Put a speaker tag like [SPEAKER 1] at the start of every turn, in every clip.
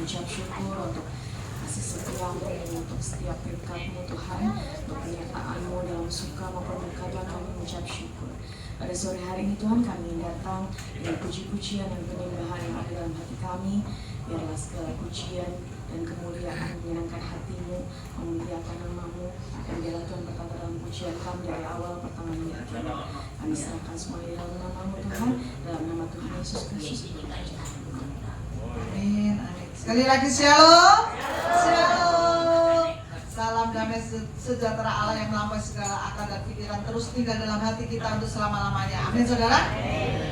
[SPEAKER 1] mengucap syukur untuk kasih setiamu, untuk setiap berkat-Mu Tuhan, untuk penyertaan-Mu dalam suka maupun duka Tuhan, kami mengucap syukur. Pada sore hari ini Tuhan, kami datang dengan puji-pujian dan penyembahan yang ada dalam hati kami. Biarlah segala pujian dan kemuliaan menyenangkan hati-Mu, memuliakan nama-Mu, dan biarlah Tuhan berkata dalam pujian kami dari awal pertengahan hingga akhir. Kami serahkan semuanya dalam nama-Mu Tuhan, dalam nama Tuhan Yesus Kristus.
[SPEAKER 2] Amin, amin. Sekali lagi shalom. Shalom. Salam damai sejahtera Allah yang melampaui segala akal dan pikiran terus tinggal dalam hati kita untuk selama-lamanya. Amin, saudara.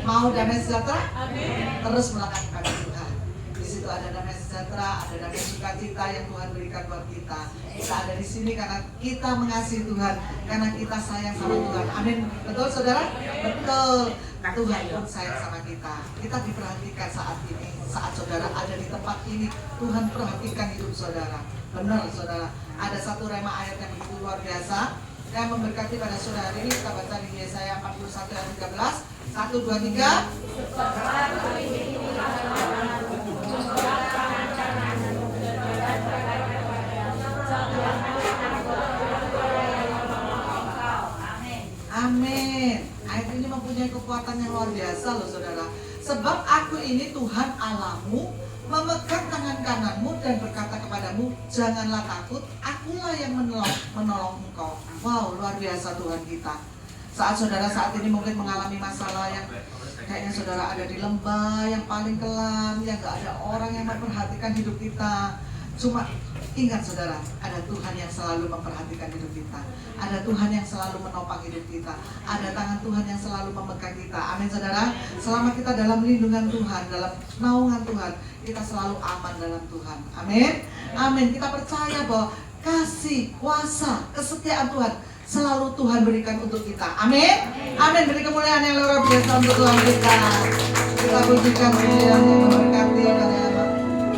[SPEAKER 2] Mau damai sejahtera? Amin. Terus melekat pada Tuhan. Di situ ada damai sejahtera, ada damai sukacita yang Tuhan berikan buat kita. Kita ada di sini karena kita mengasihi Tuhan, karena kita sayang sama Tuhan. Amin. Betul, saudara? Betul. Tuhan pun sayang sama kita. Kita diperhatikan saat ini. Saat saudara ada di tempat ini, Tuhan perhatikan hidup saudara. Benar, saudara. Ada satu rema ayat yang begitu luar biasa yang memberkati pada sore hari ini. Kita baca di Yesaya 41 ayat 13. 1, 2, 3. Amin. Ayat ini mempunyai kekuatan yang luar biasa loh saudara. Sebab aku ini Tuhan Allahmu, memegang tangan kananmu dan berkata kepadamu, janganlah takut, akulah yang menolong engkau. Wow, luar biasa Tuhan kita. Saat saudara saat ini mungkin mengalami masalah yang kayaknya saudara ada di lembah yang paling kelam, yang gak ada orang yang memperhatikan hidup kita. Cuma ingat saudara, ada Tuhan yang selalu memperhatikan hidup kita. Ada Tuhan yang selalu menopang hidup kita. Ada tangan Tuhan yang selalu memegang kita. Amin saudara. Selama kita dalam lindungan Tuhan, dalam naungan Tuhan, kita selalu aman dalam Tuhan. Amin. Amin. Kita percaya bahwa kasih, kuasa, kesetiaan Tuhan selalu Tuhan berikan untuk kita. Amin. Amin. Beri kemuliaan yang luar biasa untuk Tuhan kita. Kita pujikan Dia yang memberkati pada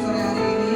[SPEAKER 2] sore hari ini.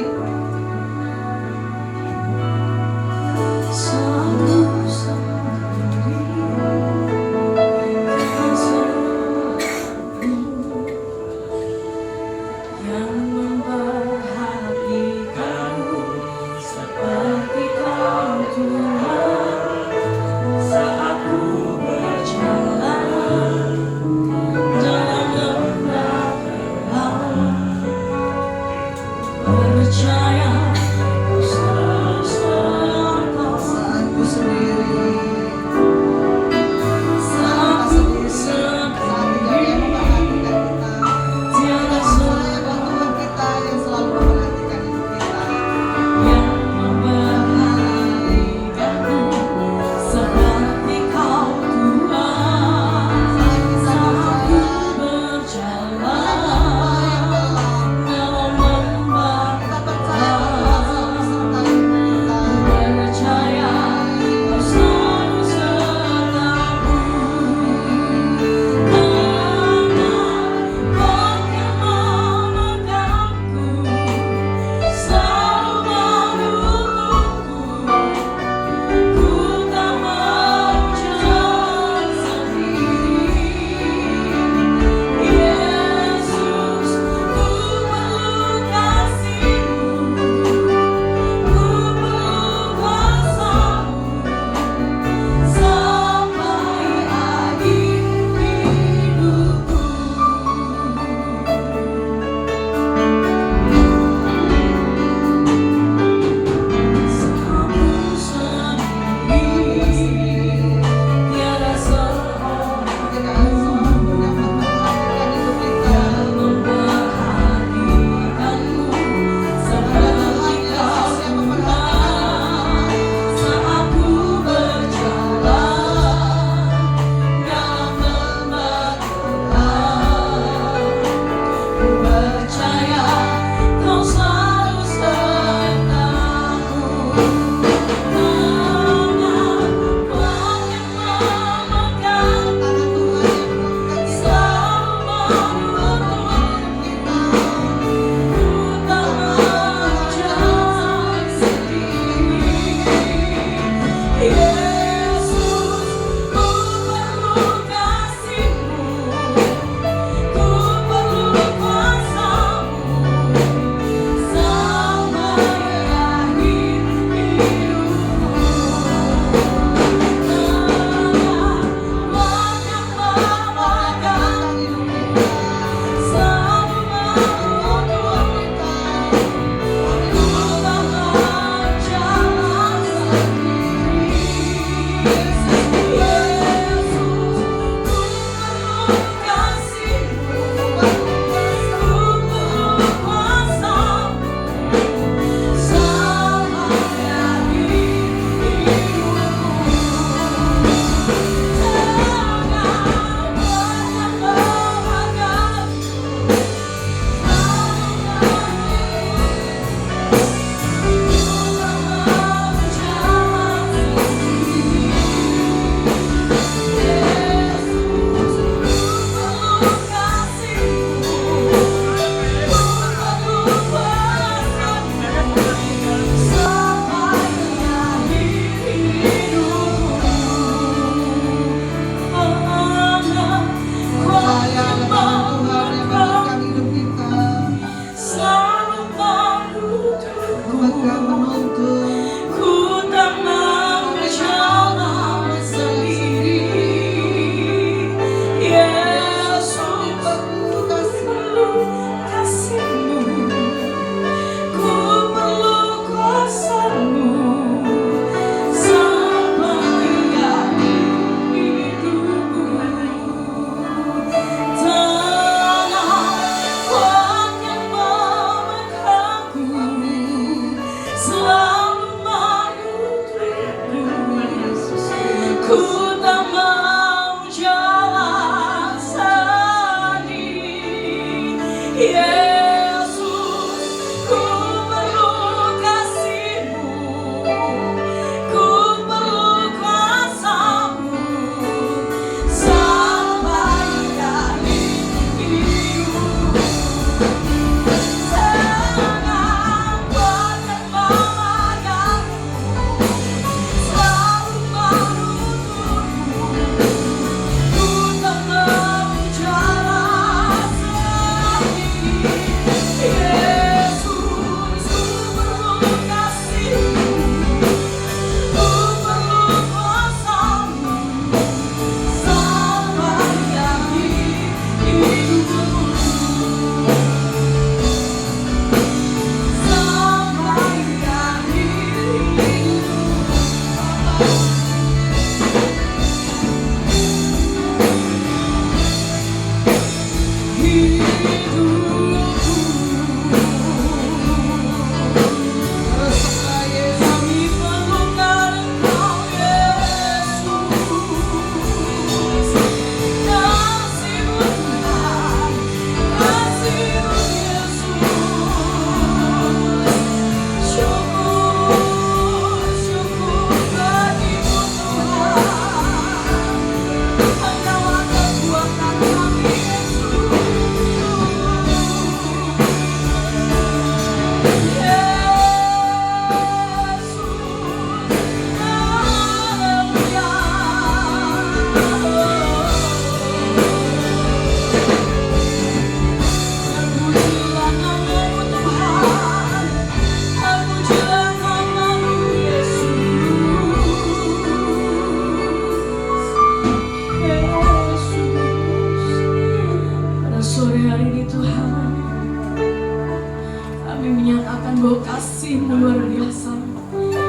[SPEAKER 1] menyatakan bahwa kasih-Mu luar biasa.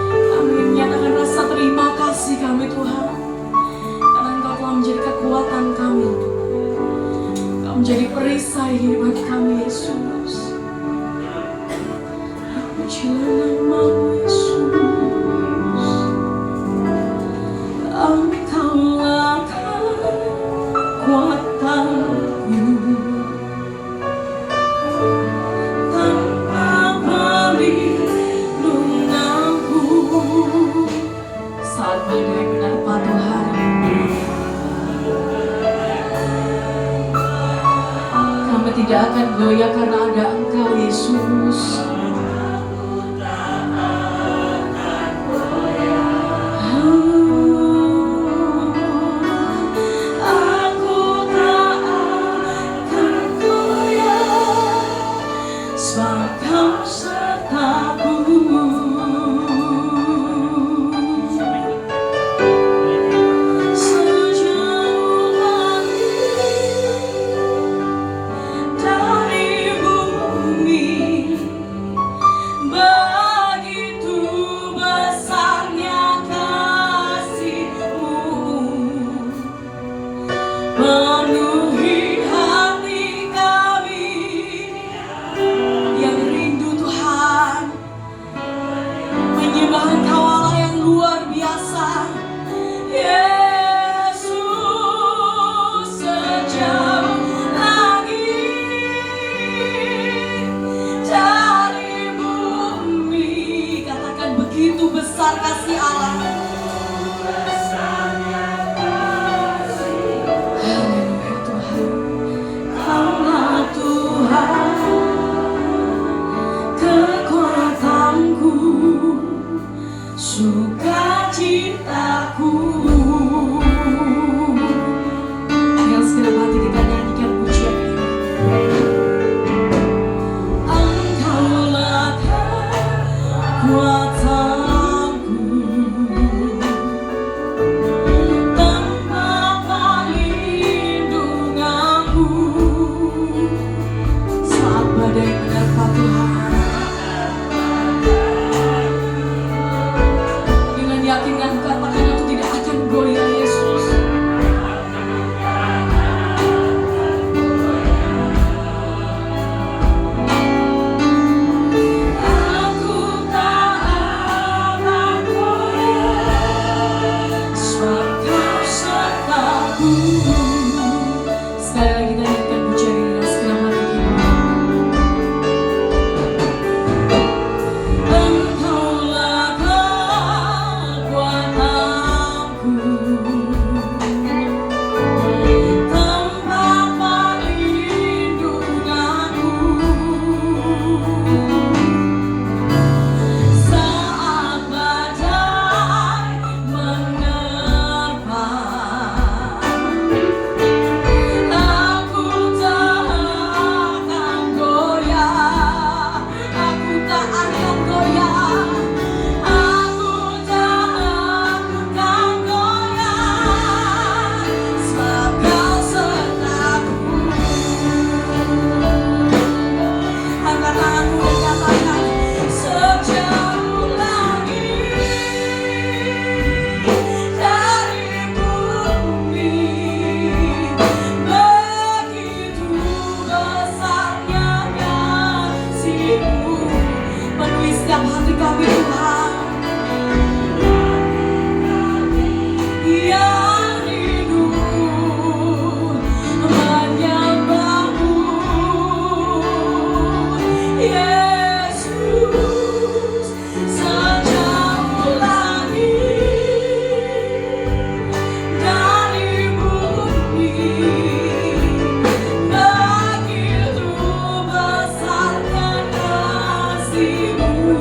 [SPEAKER 1] Kami menyatakan rasa terima kasih kami Tuhan, karena Engkau telah menjadi kekuatan kami, Engkau menjadi perisai hidup kami Yesus. Pujilah nama-Mu Yesus. Engkaulah kekuatanku, tanpa perlindunganku. Saat badai menerpa Tuhan, kami tidak akan goyah karena ada Engkau Yesus. Penuhi hati kami yang rindu Tuhan, menyembah Engkau Allah yang luar biasa. Yesus, sejauh langit dari bumi. Katakan begitu besar kasih Allah. Sukacitaku. Yang segenap hati kita nyanyikan pujian ini. Engkaulah kekuatanku, tanpa perlindunganku. Saat badai menerpa Tuhan, yakinkan katakan aku tidak akan goyah Yesus. Aku tak akan goyah, sebab Kau sertaku. Sekali lagi kita nyanyikan pujian ini dengan segenap hati kita. Engkaulah kasih-Mu.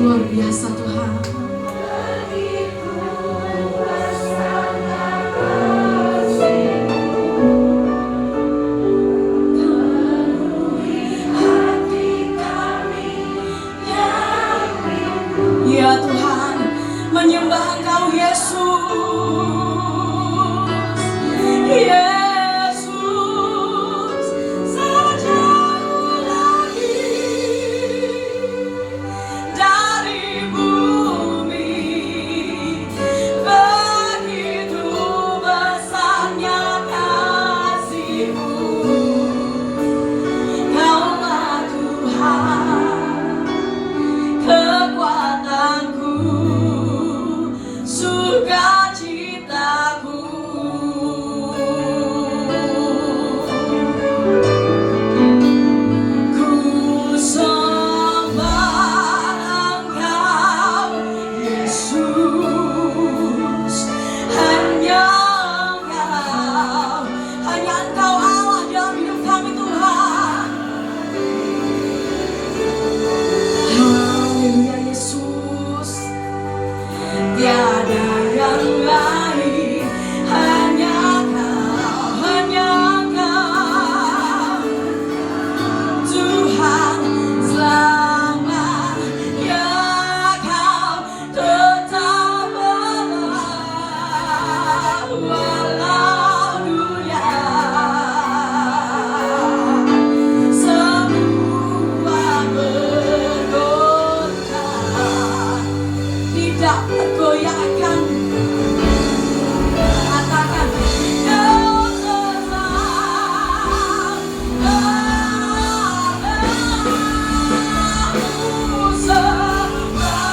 [SPEAKER 1] luar biasa Tuhan. Ya Tuhan, menyembah Engkau Yesus. Yesus, sejauh lagi dari bumi, begitu besarnya kasih-Mu. Kaulah Tuhan, kekuatanku, sukacitaku. Ku sembah Engkau, Yesus. Hanya Engkau Allah dalam hidup kami Tuhan. Haleluya Yesus. Tiada yang lain, hanya Engkau, Tuhan selamat. Ya Kau tetap Allah, walau dunia semua bergoncang, tidak tergoyahkan. Katakan Kau tetap Allah, ku sembah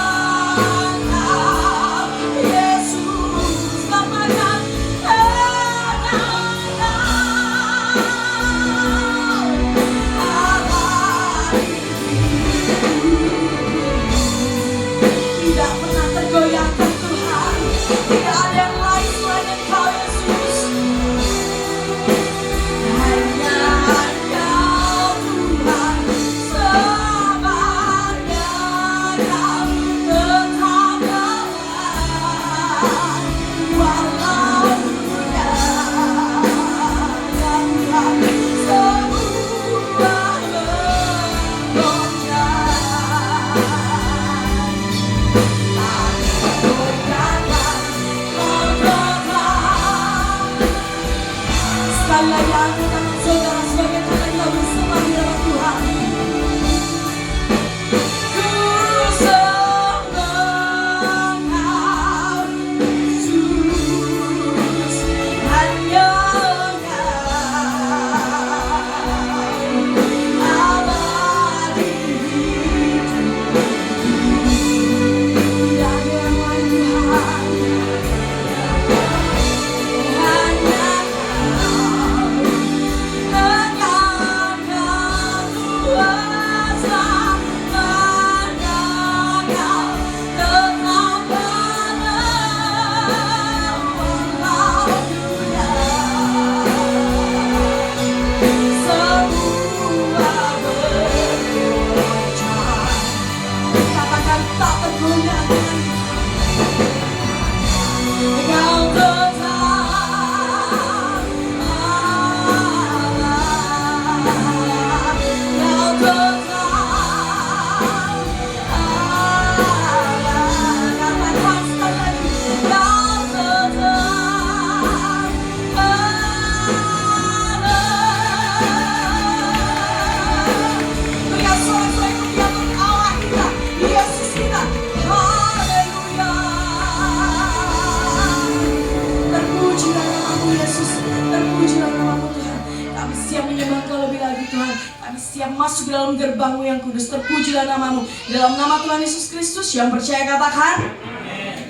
[SPEAKER 1] Masuk dalam gerbang-Mu yang kudus, terpujilah nama-Mu. Dalam nama Tuhan Yesus Kristus, yang percaya katakan,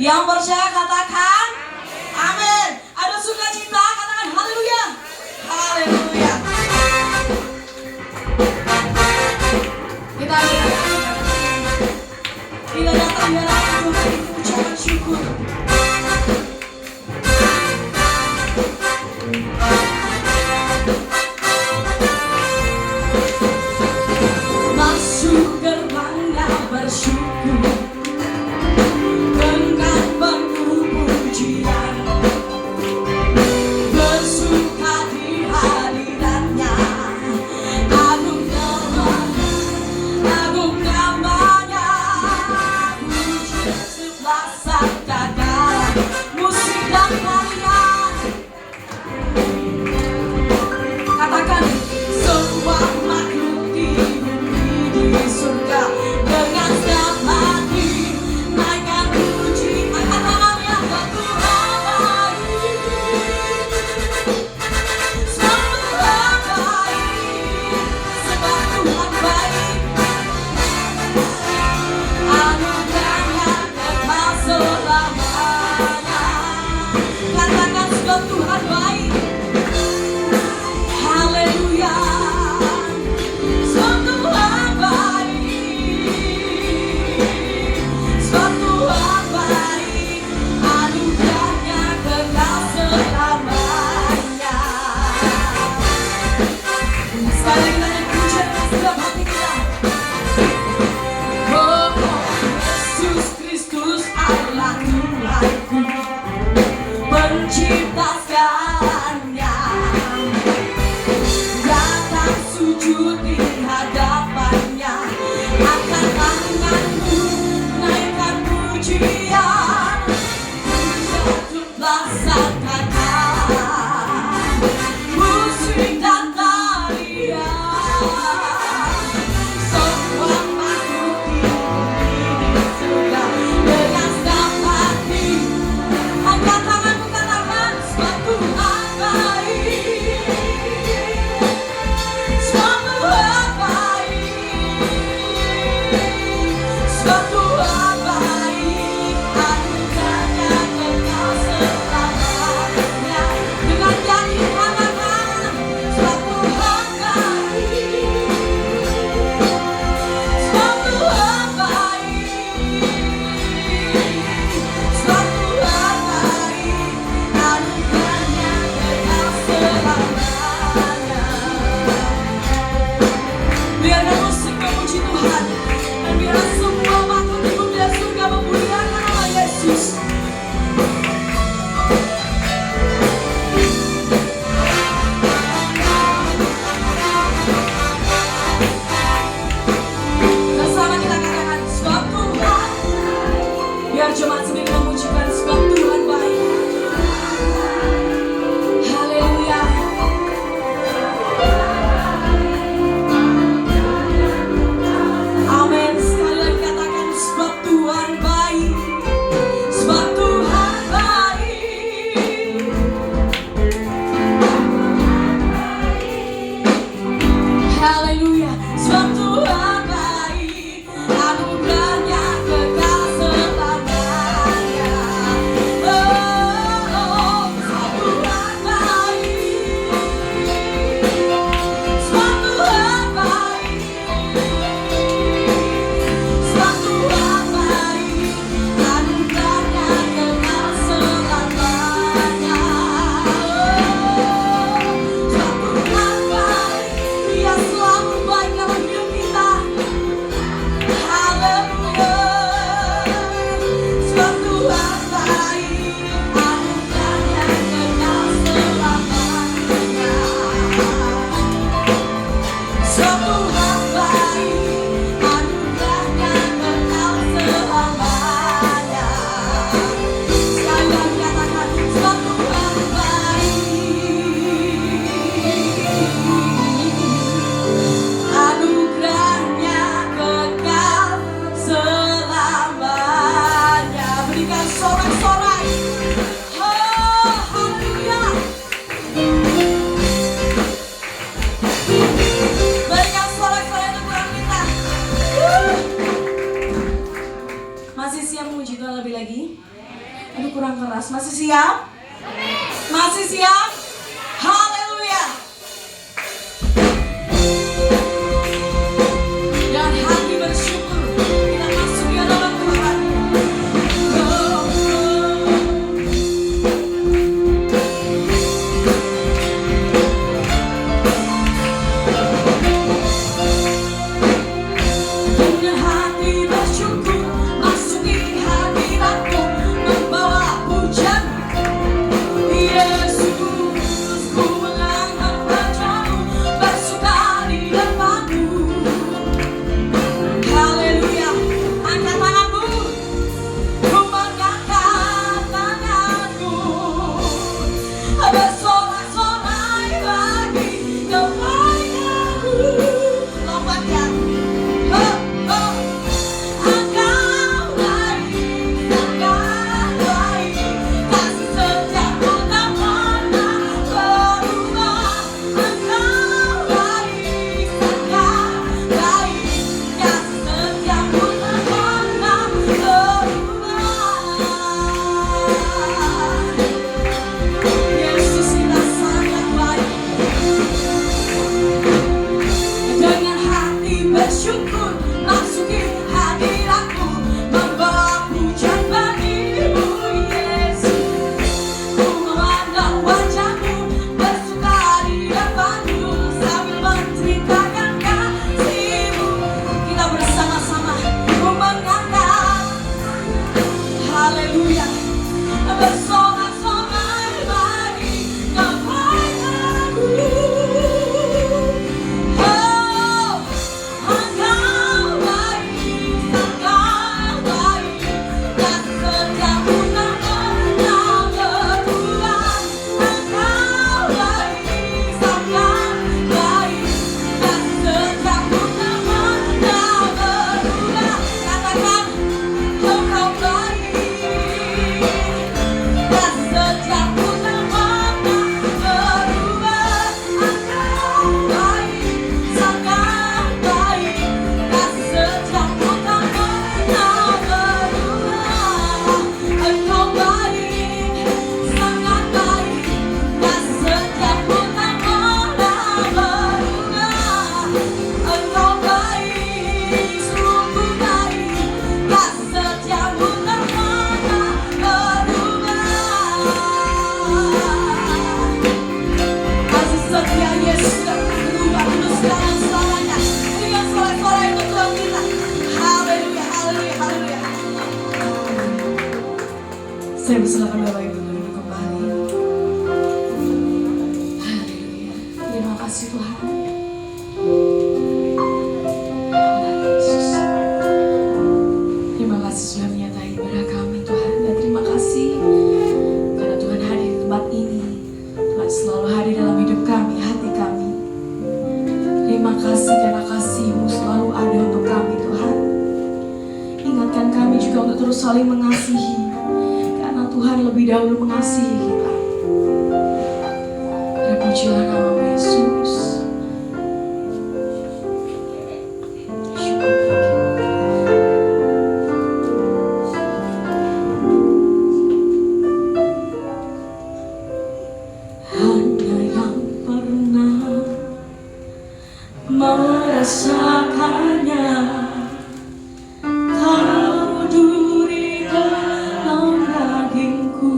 [SPEAKER 1] yang percaya katakan, amin. Ada sukacita, katakan haleluya, haleluya. Kita datang di hadapan Tuhan ini ucapan syukur. Bersyukur dengan penuh pujian, bersuka di hadiratnya. Agung namanya, puji sebelah sabda. Musik dan kalian katakan, semua makhluk di bumi di surga dengan setiap hati naikkan puji akan nama-Nya yang Tuhan baik. Semua baik, sebab Tuhan baik. Anugerahnya kekal Masih siap memuji Tuhan lebih lagi? Aduh kurang keras. Masih siap? Masih siap? Haleluya. Dan hati bersyukur kita masuk di hadapan Tuhan. Dengan hati bersyukur masuki hadiratmu, membawa pujian Yesus. Ku mengangkat wajahmu, bersuka di depanmu. Haleluya. Angkat tanganmu, ku mengangkat tanganmu, bersorak-sorai bagi kebaikanmu. Lompatkan. Oh, oh. Engkau baik, sangat baik, kasih setiamu tak pernah berubah. Engkau baik, sangat baik, kasih setiamu tak pernah berubah. Yesus kita sangat baik. Dengan hati bersyukur masuki hadiratmu, membawa pujian bagimu Yesus. Ku memandang wajahmu, bersuka di depanmu, sambil menceritakan kasihmu. Kita bersama-sama ku mengangkat, haleluya, bersorak-sorai bagi kebaikanmu. Oh, engkau baik, sangat baik, kasih setiamu tak pernah berubah. Engkau baik, sangat baik, kasih setiamu tak pernah berubah. Katakan, engkau baik, kasih setiamu tak pernah berubah. Engkau baik, sangat baik, kasih setiamu tak pernah berubah. Engkau baik, sangat baik, kasih setiamu tak pernah berubah. Engkau baik, sungguh baik, kasih setiamu tak pernah berubah. Kasih setia Yesus tak berubah untuk selamanya. Dengan suara-suara itu Tuhan kita. Haleluya, haleluya, haleluya. Saya persilakan Bapak Ibu duduk kembali. Haleluya. Terima kasih Tuhan. Yesus. Terima kasih sudah menyertai ibadah kami Tuhan. Dan terima kasih karena Tuhan hadir di tempat ini. Tuhan selalu hadir dalam hidup kami, hati kami. Terima kasih karena kasih-Mu selalu ada untuk kami Tuhan. Ingatkan kami juga untuk terus saling mengasihi, karena Tuhan lebih dahulu mengasihi kita. Terpujilah nama Yesus. Syukur bagi. Hanya yang pernah merasakannya tahu duri dalam dagingku.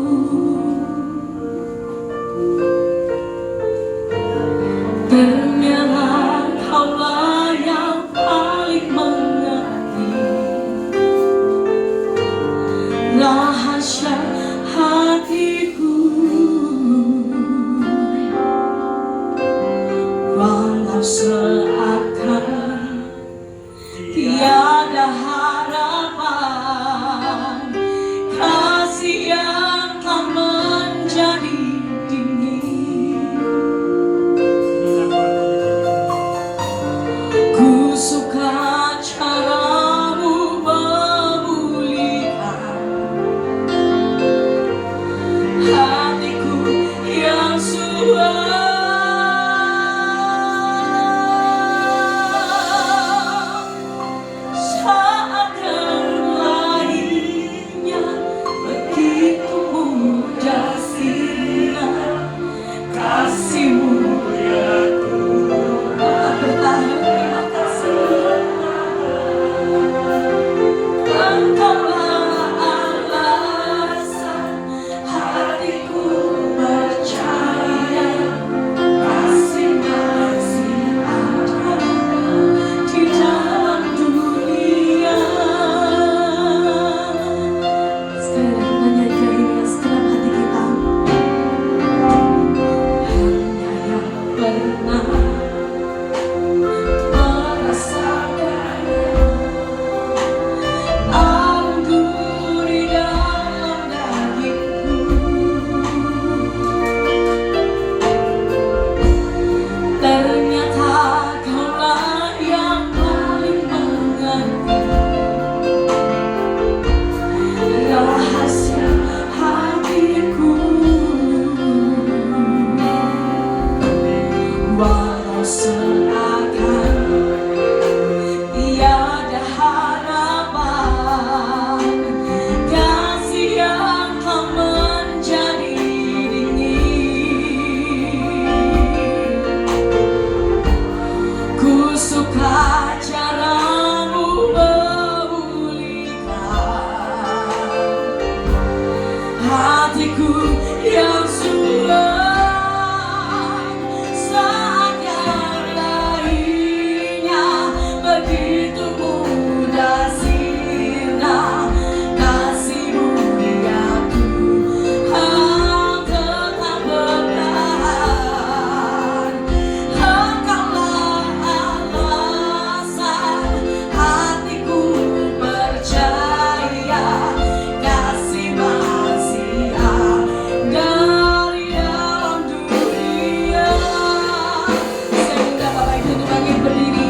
[SPEAKER 1] hatiku yang suam, saat yang lainnya begitu mudah sirna. Kasih-Mu ya Tuhan tetap bertahan. Engkaulah alasan hatiku percaya. Kasih masih ada dari dalam dunia. Saya undang Bapak Ibu untuk bangkit berdiri.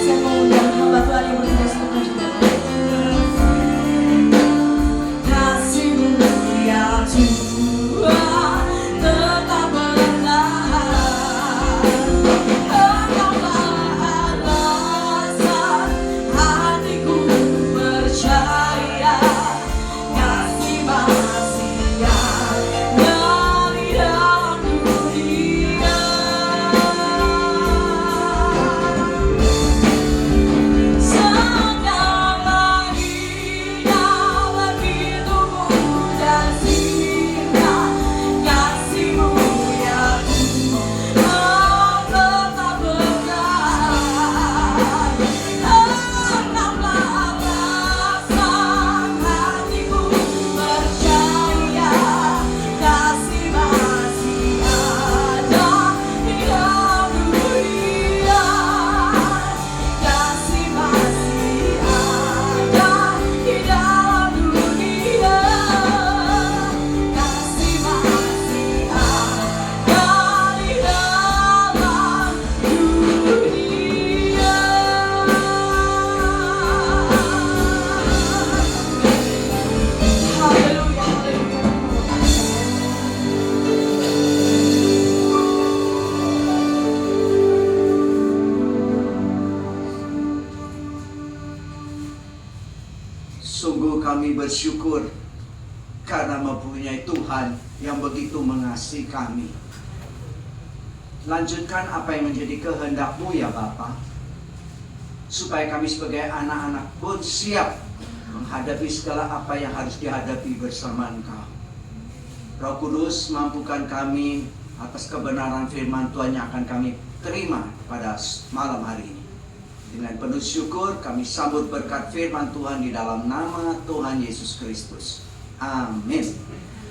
[SPEAKER 1] Saya mau undang hamba Tuhan yang bertugas untuk maju ke depan. Kasih-Mu ya Tuhan tetap bertahan. Engkaulah alasan hatiku percaya. Kasih masih ada dari dalam dunia. Saat yang lainnya begitu mudah sirna. Kasih-Mu ya Tuhan tetap bertahan. Engkaulah alasan hatiku percaya. Kasih masih ada di dalam dunia. Kasih masih ada di dalam dunia. Kasih masih ada di dalam dunia. Haleluya, haleluya.
[SPEAKER 3] Sungguh kami bersyukur karena mempunyai Tuhan yang begitu mengasihi kami. Lanjutkan apa yang menjadi kehendak-Mu ya Bapa, supaya kami sebagai anak-anak pun siap menghadapi segala apa yang harus dihadapi bersama Engkau. Roh Kudus, mampukan kami atas kebenaran firman Tuhan yang akan kami terima pada malam hari ini. Dengan penuh syukur kami sambut berkat firman Tuhan di dalam nama Tuhan Yesus Kristus. Amin.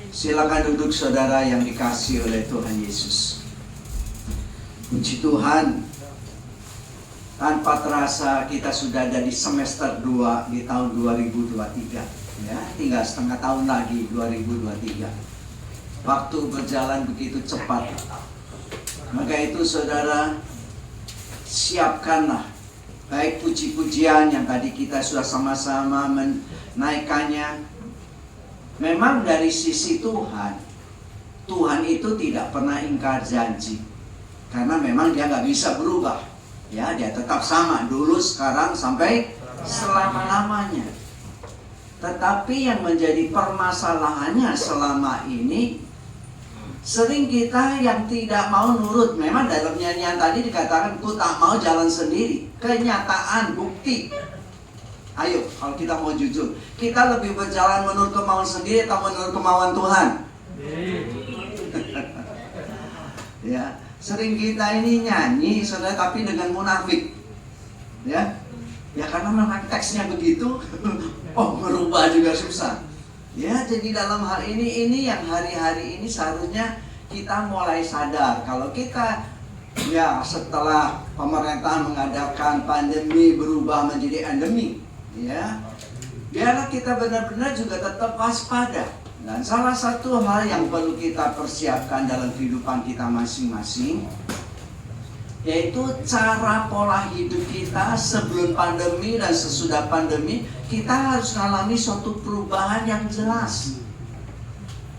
[SPEAKER 3] Silakan duduk saudara yang dikasihi oleh Tuhan Yesus. Puji Tuhan, tanpa terasa kita sudah ada di semester 2 di tahun 2023. Ya, tinggal setengah tahun lagi 2023. Waktu berjalan begitu cepat. Maka itu saudara, siapkanlah baik puji-pujian yang tadi kita sudah sama-sama menaikkannya. Memang dari sisi Tuhan, Tuhan itu tidak pernah ingkar janji. Karena memang Dia nggak bisa berubah. Ya, Dia tetap sama dulu, sekarang, sampai selama-lamanya. Tetapi yang menjadi permasalahannya selama ini, sering kita yang tidak mau nurut. Memang dalam nyanyian tadi dikatakan, ku tak mau jalan sendiri. Kenyataan, bukti. Ayo, kalau kita mau jujur, kita lebih berjalan menurut kemauan sendiri atau menurut kemauan Tuhan? Ya, sering kita ini nyanyi, saudara, tapi dengan munafik. Ya, karena memang teksnya begitu. Oh, merubah juga susah. Ya, jadi dalam hal ini yang hari-hari ini seharusnya kita mulai sadar kalau kita, ya, setelah pemerintah mengadakan pandemi berubah menjadi endemi, ya, biarlah kita benar-benar juga tetap waspada. Dan salah satu hal yang perlu kita persiapkan dalam kehidupan kita masing-masing, yaitu cara pola hidup kita sebelum pandemi dan sesudah pandemi. Kita harus mengalami suatu perubahan yang jelas.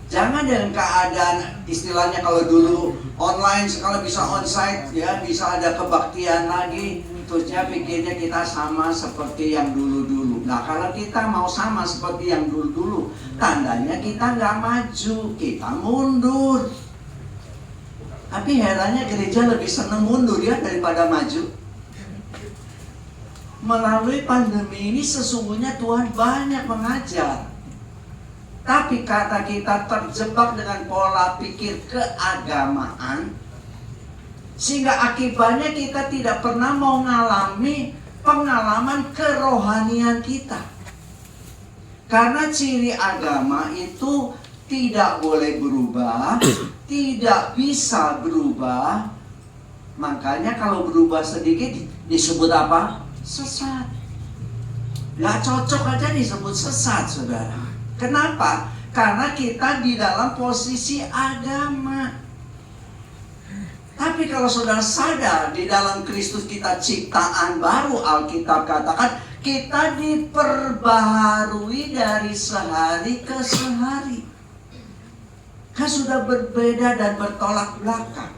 [SPEAKER 3] Jangan dalam keadaan istilahnya kalau dulu online, sekarang bisa onsite, ya, bisa ada kebaktian lagi. Terusnya pikirnya kita sama seperti yang dulu-dulu. Nah, kalau kita mau sama seperti yang dulu-dulu, tandanya kita nggak maju, kita mundur. Tapi herannya gereja lebih senang mundur ya daripada maju. Melalui pandemi ini sesungguhnya Tuhan banyak mengajar. Tapi karena kita terjebak dengan pola pikir keagamaan, sehingga akibatnya kita tidak pernah mau mengalami pengalaman kerohanian kita. Karena ciri agama itu tidak boleh berubah, tidak bisa berubah. Makanya kalau berubah sedikit disebut apa? Sesat. Gak cocok aja disebut sesat, saudara. Kenapa? Karena kita di dalam posisi agama. Tapi kalau saudara sadar di dalam Kristus kita ciptaan baru, Alkitab katakan kita diperbaharui dari sehari ke sehari. Kan sudah berbeda dan bertolak belakang.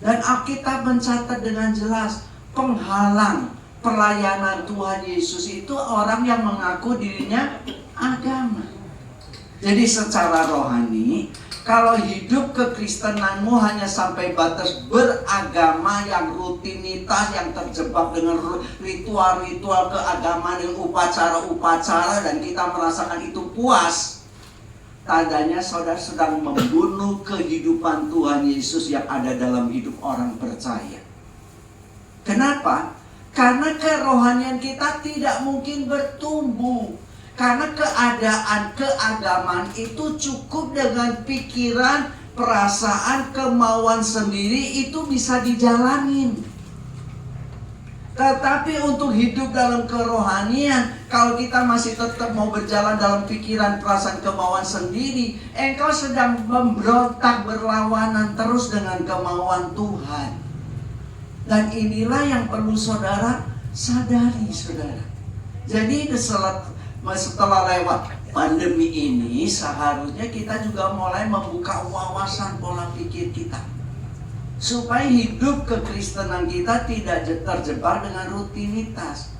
[SPEAKER 3] Dan Alkitab mencatat dengan jelas penghalang pelayanan Tuhan Yesus itu orang yang mengaku dirinya agama. Jadi secara rohani, kalau hidup kekristenanmu hanya sampai batas beragama yang rutinitas, yang terjebak dengan ritual-ritual keagamaan, dengan upacara-upacara, dan kita merasakan itu puas, tandanya saudara sedang membunuh kehidupan Tuhan Yesus yang ada dalam hidup orang percaya. Kenapa? Karena kerohanian kita tidak mungkin bertumbuh. Karena keadaan keagamaan itu cukup dengan pikiran, perasaan, kemauan sendiri itu bisa dijalanin. Tetapi untuk hidup dalam kerohanian, kalau kita masih tetap mau berjalan dalam pikiran, perasaan, kemauan sendiri, engkau sedang memberontak, berlawanan terus dengan kemauan Tuhan. Dan inilah yang perlu saudara sadari, saudara. Jadi setelah lewat pandemi ini, seharusnya kita juga mulai membuka wawasan pola pikir kita, supaya hidup kekristenan kita tidak terjebak dengan rutinitas.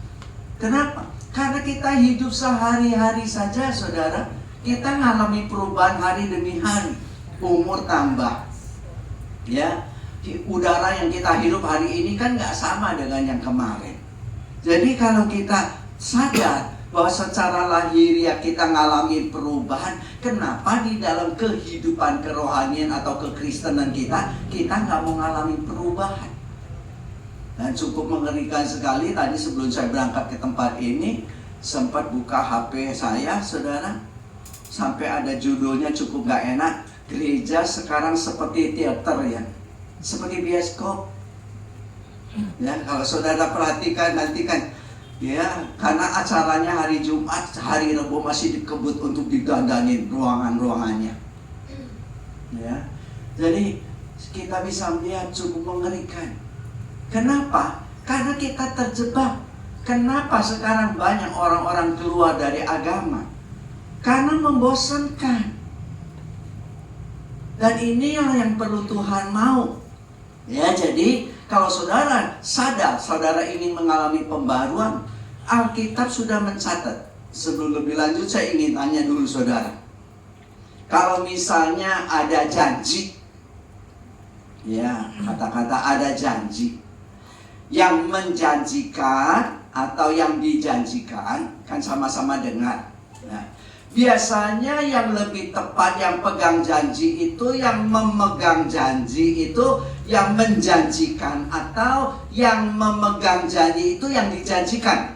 [SPEAKER 3] Kenapa? Karena kita hidup sehari-hari saja, saudara. Kita mengalami perubahan hari demi hari. Umur tambah, ya. Udara yang kita hirup hari ini kan gak sama dengan yang kemarin. Jadi kalau kita sadar bahwa secara lahiriah kita mengalami perubahan, kenapa di dalam kehidupan kerohanian atau kekristenan kita nggak mengalami perubahan? Dan cukup mengerikan sekali, tadi sebelum saya berangkat ke tempat ini, sempat buka HP saya, saudara, sampai ada judulnya cukup nggak enak, gereja sekarang seperti teater, ya, seperti bioskop. Ya, kalau saudara perhatikan nanti kan, ya, karena acaranya hari Jumat, hari Rabu masih dikebut untuk didandanin ruangan-ruangannya. Ya, jadi kita bisa melihat cukup mengerikan. Kenapa? Karena kita terjebak. Kenapa sekarang banyak orang-orang keluar dari agama? Karena membosankan. Dan inilah yang perlu Tuhan mau. Ya, jadi kalau saudara sadar, saudara ingin mengalami pembaruan, Alkitab sudah mencatat. Sebelum lebih lanjut, saya ingin tanya dulu saudara. Kalau misalnya ada janji, ya, kata-kata ada janji, yang menjanjikan atau yang dijanjikan, kan sama-sama dengar. Nah, biasanya yang lebih tepat, yang pegang janji itu, yang memegang janji itu, yang menjanjikan, atau yang memegang janji itu yang dijanjikan.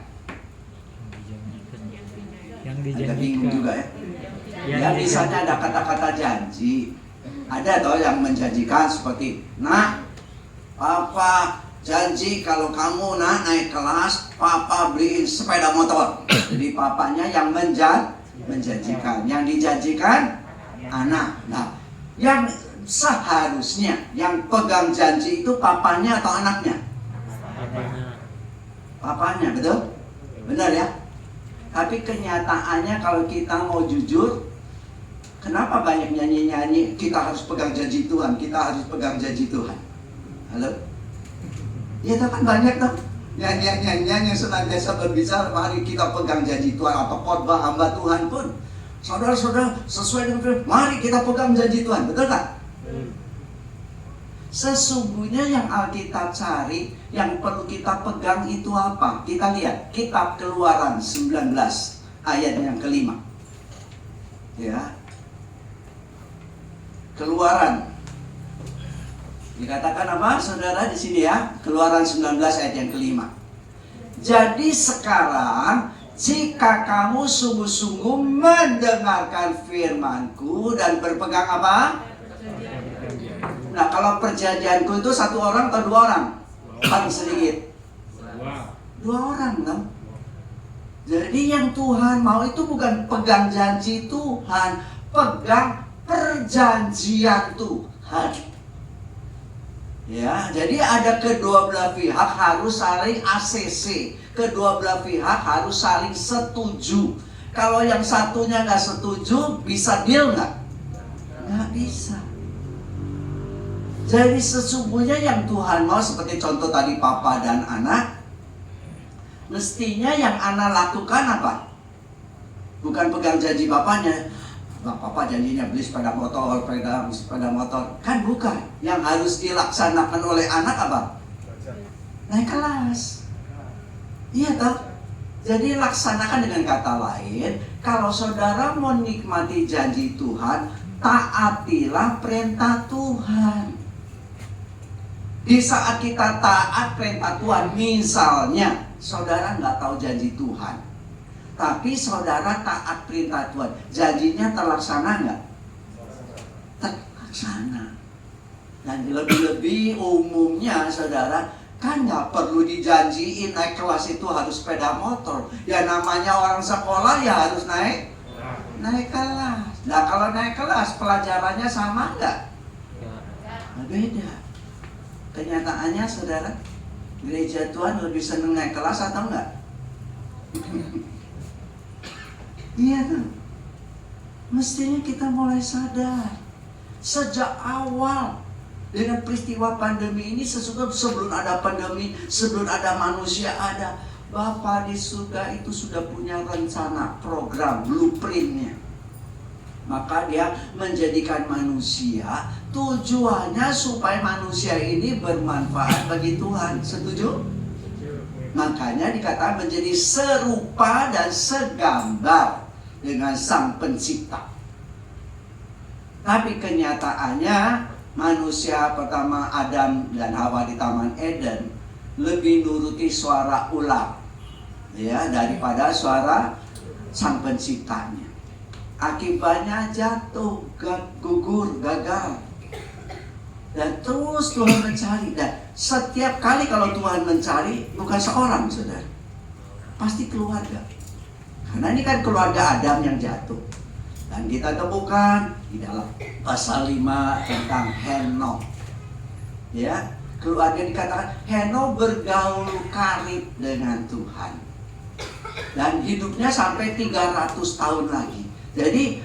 [SPEAKER 3] Agak bingung juga, ya. Ya, misalnya ada kata-kata janji, ada toh yang menjanjikan seperti, nah, papa janji kalau kamu naik kelas, papa beliin sepeda motor. Jadi papanya yang menjanjikan, yang dijanjikan anak. Nah, yang seharusnya yang pegang janji itu papanya atau anaknya? Papanya, betul? Benar ya? Tapi kenyataannya kalau kita mau jujur, kenapa banyak nyanyi-nyanyi kita harus pegang janji Tuhan, kita harus pegang janji Tuhan? Halo? Ya, kan banyak tuh nyanyian yang senantiasa berbicara, mari kita pegang janji Tuhan, atau khotbah hamba Tuhan pun, saudara-saudara, sesuai dengan firman, mari kita pegang janji Tuhan, betul tak? Sesungguhnya yang Alkitab cari, yang perlu kita pegang itu apa? Kita lihat Kitab Keluaran 19 ayat yang kelima. Ya. Keluaran. Dikatakan apa, saudara, di sini ya? Keluaran 19 ayat yang kelima. Jadi sekarang, jika kamu sungguh-sungguh mendengarkan firman-Ku dan berpegang apa? Nah, kalau perjanjianku itu satu orang atau dua orang? Paling sedikit. Dua orang, kan? Jadi yang Tuhan mau itu bukan pegang janji Tuhan, pegang perjanjian Tuhan. Ya, jadi ada kedua belah pihak harus saling ACC. Kedua belah pihak harus saling setuju. Kalau yang satunya nggak setuju, bisa deal nggak? Nggak bisa. Jadi sesungguhnya yang Tuhan mau, seperti contoh tadi papa dan anak, mestinya yang anak lakukan apa? Bukan pegang janji bapaknya. Nah, papa janjinya beli sepeda motor, sepeda motor. Kan bukan. Yang harus dilaksanakan oleh anak apa? Naik kelas. Iya toh? Jadi laksanakan, dengan kata lain, kalau saudara mau nikmati janji Tuhan, taatilah perintah Tuhan. Di saat kita taat perintah Tuhan, misalnya saudara nggak tahu janji Tuhan, tapi saudara taat perintah Tuhan, janjinya terlaksana nggak? Terlaksana. Dan lebih-lebih umumnya saudara, kan nggak perlu dijanjiin naik kelas itu harus sepeda motor. Ya namanya orang sekolah ya harus naik kelas. Nah kalau naik kelas pelajarannya sama nggak? Nah, beda. Kenyataannya saudara, gereja Tuhan lebih seneng naik kelas atau enggak? Iya kan? Mestinya kita mulai sadar sejak awal. Dengan peristiwa pandemi ini, sesungguhnya sebelum ada pandemi, sebelum ada manusia ada, Bapa di surga itu sudah punya rencana, program, blueprintnya. Maka dia menjadikan manusia, tujuannya supaya manusia ini bermanfaat bagi Tuhan. Setuju? Makanya dikatakan menjadi serupa dan segambar dengan Sang Pencipta. Tapi kenyataannya manusia pertama Adam dan Hawa di Taman Eden lebih nuruti suara ular, ya, daripada suara Sang Penciptanya. Akibatnya jatuh, gugur, gagal. Dan terus Tuhan mencari. Dan setiap kali kalau Tuhan mencari, bukan seorang saudara, pasti keluarga. Karena ini kan keluarga Adam yang jatuh. Dan kita temukan di dalam pasal 5 tentang Henokh. Ya, keluarga dikatakan Henokh bergaul karib dengan Tuhan. Dan hidupnya sampai 300 tahun lagi. Jadi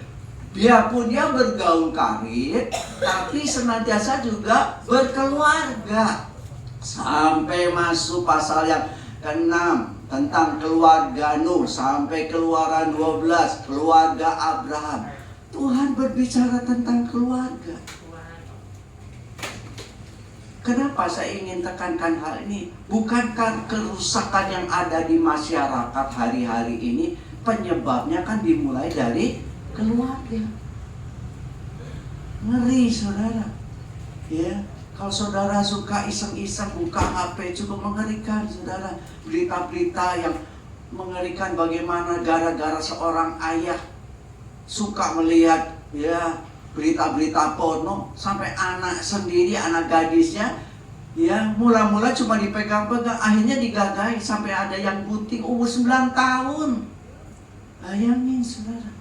[SPEAKER 3] biarpun dia bergaul karib, tapi senantiasa juga berkeluarga. Sampai masuk pasal yang ke-6 tentang keluarga Nuh, sampai Keluaran 12, keluarga Abraham. Tuhan berbicara tentang keluarga. Kenapa saya ingin tekankan hal ini? Bukankah kerusakan yang ada di masyarakat hari-hari ini penyebabnya kan dimulai dari keluarga? Ngeri saudara. Ya, kalau saudara suka iseng-iseng buka HP, cukup mengerikan saudara. Berita-berita yang mengerikan, bagaimana gara-gara seorang ayah suka melihat ya berita-berita porno, sampai anak sendiri, anak gadisnya ya mula-mula cuma dipegang-pegang, akhirnya digagahi sampai ada yang puting umur 9 tahun. Bayangin saudara.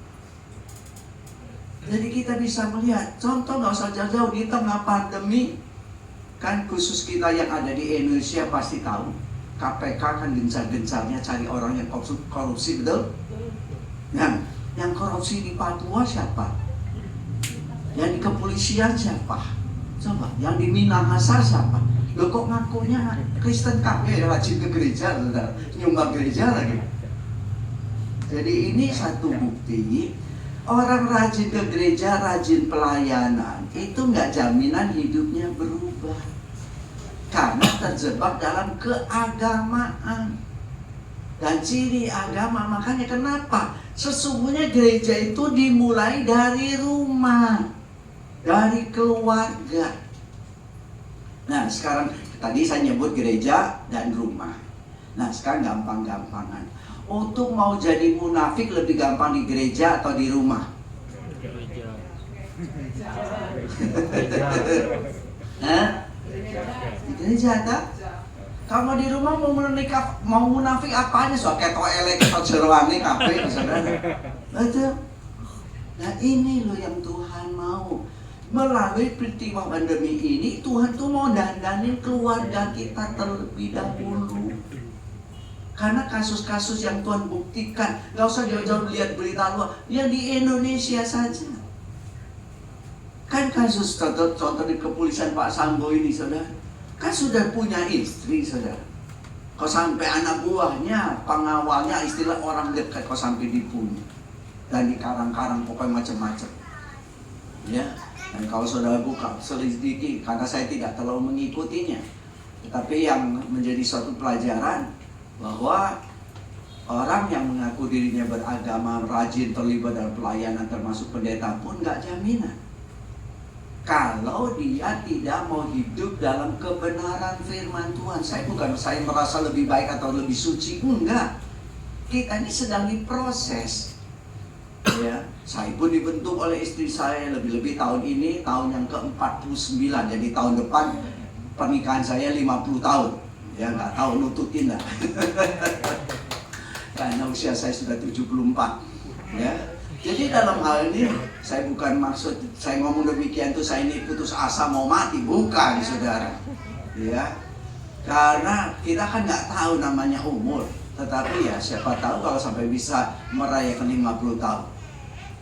[SPEAKER 3] Jadi kita bisa melihat contoh, nggak usah jauh-jauh, di tengah pandemi kan, khusus kita yang ada di Indonesia pasti tahu KPK kan gencar-gencarnya cari orang yang korupsi, betul? Yang korupsi di Papua siapa? Yang di kepolisian siapa? Coba, yang di Minahasa siapa? Loh kok ngakunya Kristen kami rajin ke gereja, saudara, nyumbang gereja lagi. Jadi ini satu bukti, orang rajin ke gereja, rajin pelayanan, itu nggak jaminan hidupnya berubah. Karena terjebak dalam keagamaan. dan ciri agama. Makanya kenapa? Sesungguhnya gereja itu dimulai dari rumah, dari keluarga. Nah sekarang tadi saya nyebut gereja dan rumah. Nah sekarang gampang-gampangan. Untuk mau jadi munafik lebih gampang di gereja atau di rumah? Di gereja tak? Kamu di rumah mau menikah, mau munafik apanya? So ketok elek, ketok jeroane kabeh, saudara. Betul. Nah ini loh yang Tuhan mau. Melalui peristiwa pandemi ini, Tuhan tuh mau dandanin keluarga kita terlebih dahulu. Karena kasus-kasus yang Tuhan buktikan, gak usah jauh-jauh lihat berita luar, ya di Indonesia saja. Kan kasus contoh di kepolisian Pak Sambo ini, saudara, kan sudah punya istri, saudara. Kok sampai anak buahnya, pengawalnya, istilah orang dekat, kok sampai dibunuh dan dikarang-karang, pokoknya macam-macam. Ya, dan kalau saudara buka selidiki, karena saya tidak terlalu mengikutinya, tetapi yang menjadi suatu pelajaran bahwa orang yang mengaku dirinya beragama, rajin terlibat dalam pelayanan termasuk pendeta pun nggak jaminan kalau dia tidak mau hidup dalam kebenaran firman Tuhan. Saya merasa lebih baik atau lebih suci, enggak. Kita ini sedang diproses. Ya, saya pun dibentuk oleh istri saya lebih-lebih tahun ini tahun yang ke-49. Jadi tahun depan pernikahan saya 50 tahun. Ya nggak tahu nututin lah. Karena usia saya sudah 74. Ya. Jadi dalam hal ini saya bukan maksud saya ngomong demikian tuh saya ini putus asa mau mati, bukan, saudara. Ya. Karena kita kan nggak tahu namanya umur. Tetapi ya siapa tahu kalau sampai bisa merayakan 50 tahun.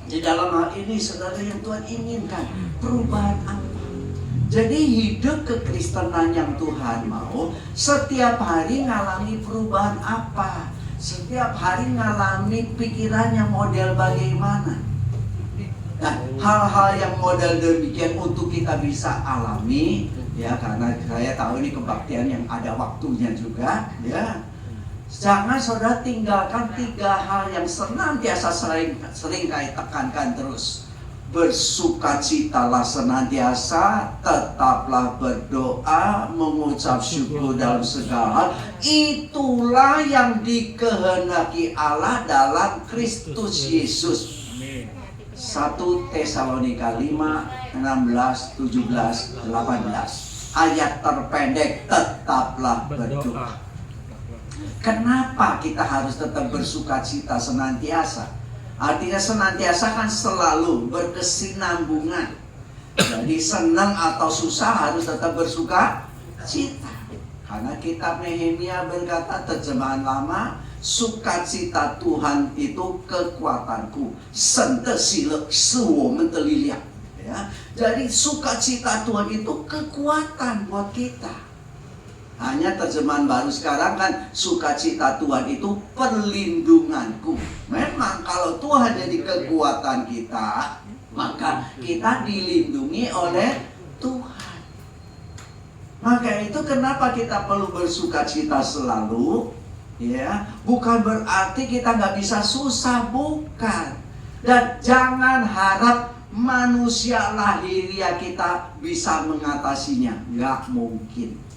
[SPEAKER 3] Di dalam hal ini saudara yang Tuhan inginkan perubahan apa? Jadi hidup kekristenan yang Tuhan mau setiap hari ngalami perubahan apa? Setiap hari ngalami pikiran yang model bagaimana? Nah, hal-hal yang model demikian untuk kita bisa alami, ya karena saya tahu ini kebaktian yang ada waktunya juga, ya. Jangan saudara tinggalkan 3 hal yang senantiasa sering kait tekankan terus. Bersukacitalah senantiasa, tetaplah berdoa, mengucap syukur dalam segala hal. Itulah yang dikehendaki Allah dalam Kristus Yesus. 1 Tesalonika 5, 16, 17, 18. Ayat terpendek, tetaplah berdoa. Kenapa kita harus tetap bersukacita senantiasa? Artinya senantiasa kan selalu berkesinambungan. Jadi senang atau susah harus tetap bersuka cita. Karena kitab Nehemia berkata terjemahan lama, sukacita Tuhan itu kekuatanku. Sentesile sewomen teliliak. Ya. Jadi sukacita Tuhan itu kekuatan buat kita. Hanya terjemahan baru sekarang kan sukacita Tuhan itu perlindunganku. Memang kalau Tuhan jadi kekuatan kita, maka kita dilindungi oleh Tuhan. Maka itu kenapa kita perlu bersukacita selalu, ya? Bukan berarti kita nggak bisa susah, bukan. Dan jangan harap manusia lahiriah kita bisa mengatasinya, nggak mungkin.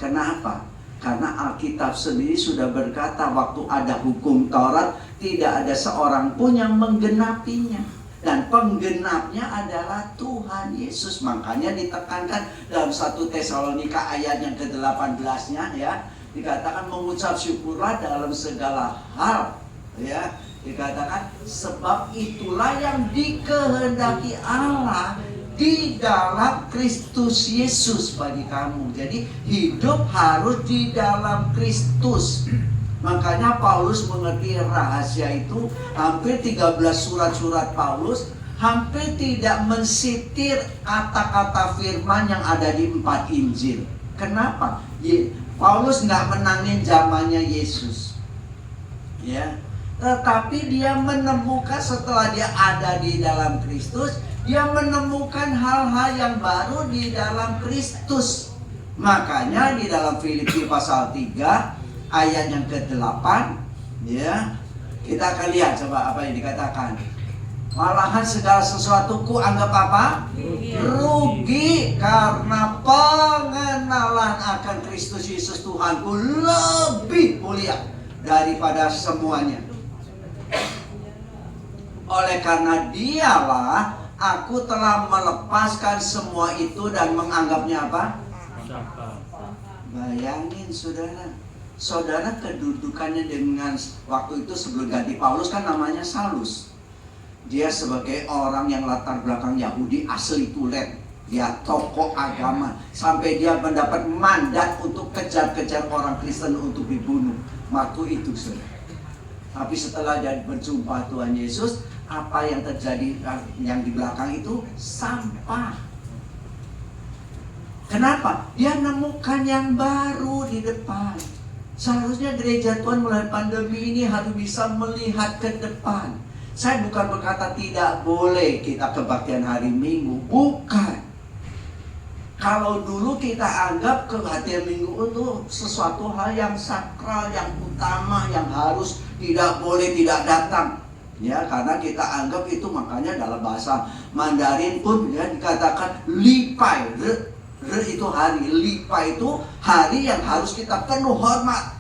[SPEAKER 3] Kenapa? Karena Alkitab sendiri sudah berkata waktu ada hukum Taurat tidak ada seorang pun yang menggenapinya. Dan penggenapnya adalah Tuhan Yesus. Makanya ditekankan dalam 1 Tesalonika ayat yang ke-18-nya, ya, dikatakan mengucap syukurlah dalam segala hal, ya. Dikatakan sebab itulah yang dikehendaki Allah di dalam Kristus Yesus bagi kamu. Jadi hidup harus di dalam Kristus. Makanya Paulus mengerti rahasia itu. Hampir 13 surat-surat Paulus hampir tidak mensitir kata-kata firman yang ada di 4 Injil. Kenapa? Paulus nggak menangin zamannya Yesus, ya. Tetapi dia menemukan setelah dia ada di dalam Kristus, dia menemukan hal-hal yang baru di dalam Kristus. Makanya di dalam Filipi pasal 3 ayat yang ke-8, ya. Kita akan lihat coba apa yang dikatakan. Malahan segala sesuatu ku anggap apa? Rugi karena pengenalan akan Kristus Yesus Tuhanku lebih mulia daripada semuanya. Oleh karena dialah aku telah melepaskan semua itu dan menganggapnya apa? Bayangin saudara, saudara kedudukannya dengan waktu itu sebelum ganti Paulus kan namanya Saulus. Dia sebagai orang yang latar belakang Yahudi asli tulen, dia tokoh agama, sampai dia mendapat mandat untuk kejar-kejar orang Kristen untuk dibunuh. Waktu itu saudara. Tapi setelah dia berjumpa Tuhan Yesus, apa yang terjadi yang di belakang itu sampah. Kenapa? Dia nemukan yang baru di depan. Seharusnya gereja Tuhan mulai pandemi ini harus bisa melihat ke depan. Saya bukan berkata tidak boleh kita kebaktian hari Minggu, bukan. Kalau dulu kita anggap kebaktian Minggu itu sesuatu hal yang sakral, yang utama, yang harus tidak boleh tidak datang. Ya, karena kita anggap itu, makanya dalam bahasa Mandarin pun ya dikatakan lipai. Re itu hari, lipai itu hari yang harus kita penuh hormat.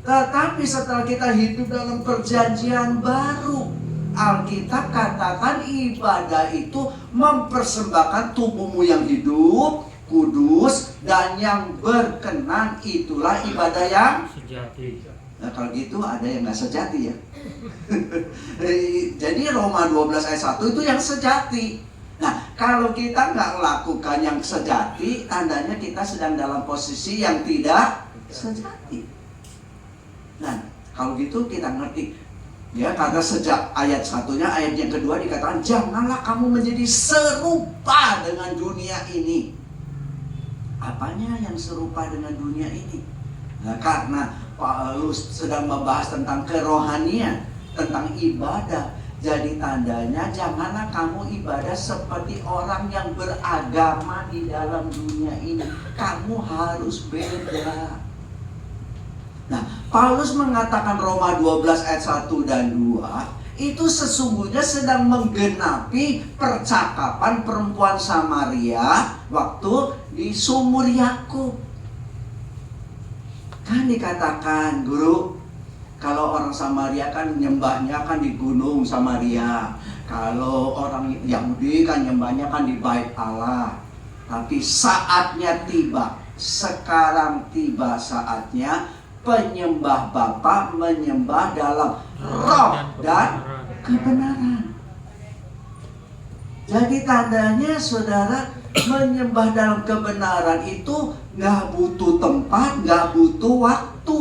[SPEAKER 3] Tetapi setelah kita hidup dalam perjanjian baru, Alkitab katakan ibadah itu mempersembahkan tubuhmu yang hidup, kudus, dan yang berkenan. Itulah ibadah yang
[SPEAKER 4] sejati.
[SPEAKER 3] Nah kalau gitu ada yang gak sejati ya. Jadi Roma 12 ayat 1 itu yang sejati. Nah kalau kita gak melakukan yang sejati, tandanya kita sedang dalam posisi yang tidak sejati. Nah, kalau gitu kita ngerti. Ya, karena sejak ayat satunya, ayat yang kedua dikatakan, janganlah kamu menjadi serupa dengan dunia ini. Apanya yang serupa dengan dunia ini? Nah, karena Paulus sedang membahas tentang kerohanian, tentang ibadah. Jadi tandanya, janganlah kamu ibadah seperti orang yang beragama di dalam dunia ini. Kamu harus beda. Nah, Paulus mengatakan Roma 12 ayat 1 dan 2 itu sesungguhnya sedang menggenapi percakapan perempuan Samaria waktu di sumur Yakub. Kan dikatakan, guru, kalau orang Samaria kan nyembahnya kan di gunung Samaria. Kalau orang Yahudi kan nyembahnya kan di bait Allah. Tapi saatnya tiba, sekarang tiba saatnya penyembah Bapa menyembah dalam roh dan kebenaran. Jadi tandanya saudara, menyembah dalam kebenaran itu gak butuh tempat, gak butuh waktu.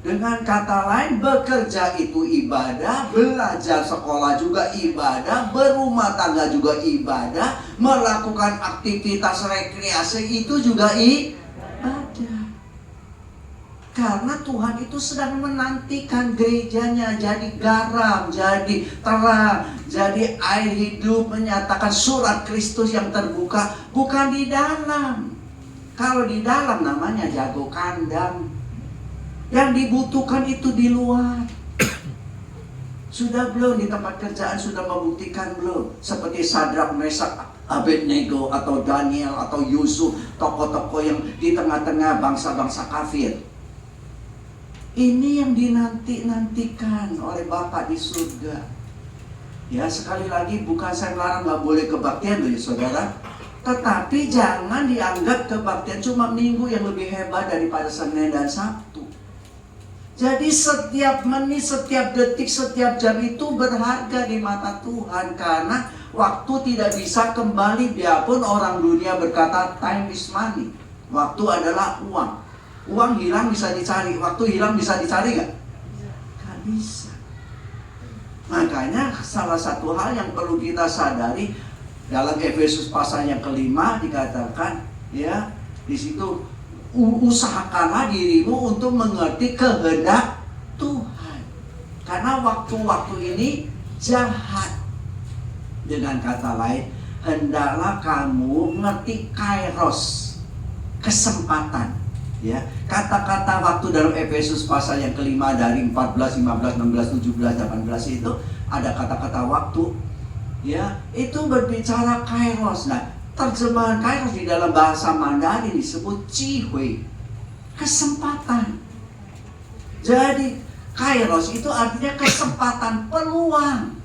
[SPEAKER 3] Dengan kata lain, bekerja itu ibadah, belajar sekolah juga ibadah, berumah tangga juga ibadah, melakukan aktivitas rekreasi itu juga ibadah. Karena Tuhan itu sedang menantikan gerejanya jadi garam, jadi terang, jadi air hidup, menyatakan surat Kristus yang terbuka, bukan di dalam. Kalau di dalam namanya jago kandang. Yang dibutuhkan itu di luar. Sudah belum di tempat kerjaan, sudah membuktikan belum? Seperti Sadrak, Mesak, Abednego, atau Daniel, atau Yusuf, tokoh-tokoh yang di tengah-tengah bangsa-bangsa kafir. Ini yang dinanti-nantikan oleh Bapa di surga. Ya, sekali lagi bukan saya melarang gak boleh kebaktian loh ya saudara. Tetapi jangan dianggap kebaktian cuma minggu yang lebih hebat daripada Senin dan Sabtu. Jadi setiap menit, setiap detik, setiap jam itu berharga di mata Tuhan. Karena waktu tidak bisa kembali, biarpun orang dunia berkata time is money. Waktu adalah uang. Uang hilang bisa dicari, waktu hilang bisa dicari gak? Gak bisa. Makanya salah satu hal yang perlu kita sadari dalam Efesus pasal yang ke-5 dikatakan, ya, di situ usahakanlah dirimu untuk mengerti kehendak Tuhan. Karena waktu-waktu ini jahat. Dengan kata lain, hendaklah kamu mengerti kairos, kesempatan. Ya, kata-kata waktu dalam Efesus pasal yang kelima dari 14, 15, 16, 17, 18 itu ada kata-kata waktu. Ya, itu berbicara kairos. Nah, terjemahan kairos di dalam bahasa Mandarin disebut cihui, kesempatan. Jadi kairos itu artinya kesempatan, peluang.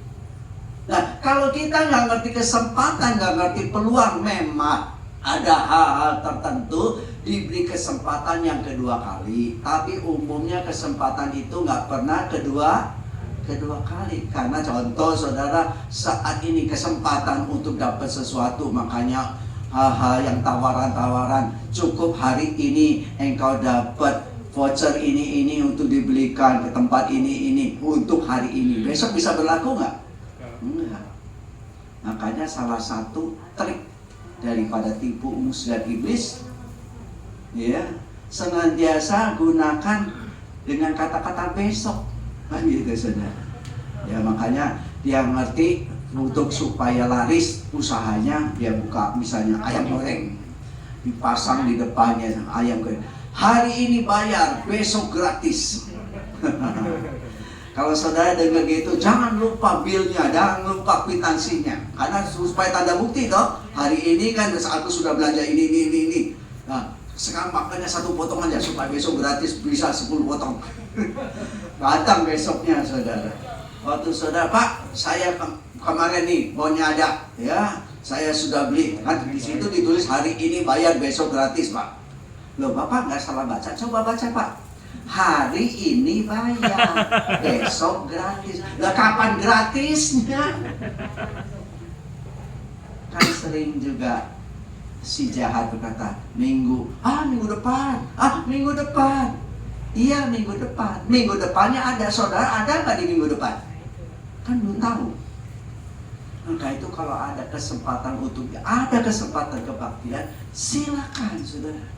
[SPEAKER 3] Nah, kalau kita nggak ngerti kesempatan, nggak ngerti peluang, memang ada hal-hal tertentu diberi kesempatan yang kedua kali. Tapi umumnya kesempatan itu nggak pernah kedua kali. Karena contoh saudara, saat ini kesempatan untuk dapat sesuatu, makanya hal-hal yang tawaran-tawaran, cukup hari ini engkau dapat voucher ini untuk dibelikan ke tempat ini untuk hari ini. Besok bisa berlaku nggak? Enggak. Makanya salah satu trik daripada tipu mus dan iblis, ya, senantiasa gunakan dengan kata-kata besok, kan gitu saudara. Ya, makanya dia ngerti untuk supaya laris usahanya, dia buka misalnya ayam goreng, dipasang di depannya ayam goreng, hari ini bayar, besok gratis. Kalau saudara dengar gitu, jangan lupa bilnya, jangan lupa kwitansinya. Karena supaya tanda bukti toh, hari ini kan aku sudah belanja ini. Nah, sekarang makanya 1 potong aja supaya besok gratis bisa 10 potong. Datang besoknya saudara. Waktu saudara, Pak, saya kemarin nih maunya ada, ya, saya sudah beli. Kan di situ ditulis hari ini bayar, besok gratis, Pak. Loh, Bapak nggak salah baca, coba baca, Pak. Hari ini bayar, besok gratis. Lah kapan gratisnya? Kan sering juga si jahat berkata, minggu depan. Iya, minggu depan. Minggu depannya ada, saudara ada nggak di minggu depan? Kan belum tahu. Maka itu kalau ada kesempatan kebaktian, silakan saudara.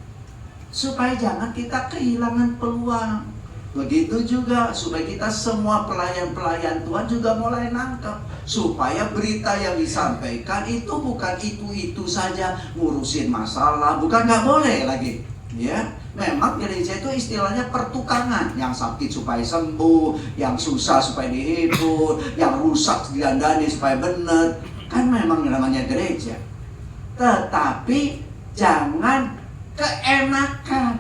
[SPEAKER 3] Supaya jangan kita kehilangan peluang. Begitu juga supaya kita semua pelayan-pelayan Tuhan juga mulai nangkep, supaya berita yang disampaikan itu bukan itu saja, ngurusin masalah, bukan, nggak boleh lagi. Ya, memang gereja itu istilahnya pertukangan, yang sakit supaya sembuh, yang susah supaya dihibur, yang rusak digandani supaya benar. Kan memang namanya gereja. Tetapi jangan keenakan,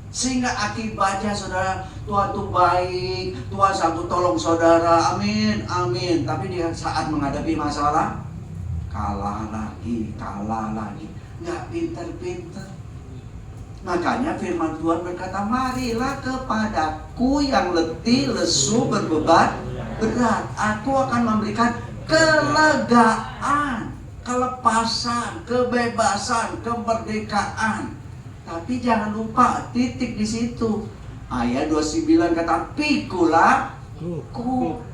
[SPEAKER 3] sehingga akibatnya saudara, Tuhan tuh baik, Tuhan sanggup tolong saudara, amin. Tapi di saat menghadapi masalah, kalah lagi, nggak pinter-pinter. Makanya firman Tuhan berkata, marilah kepadaku yang letih, lesu, berbeban berat, aku akan memberikan kelegaan, kelepasan, kebebasan, kemerdekaan. Tapi jangan lupa titik di situ. Ayat 29 kata, pikulah kuk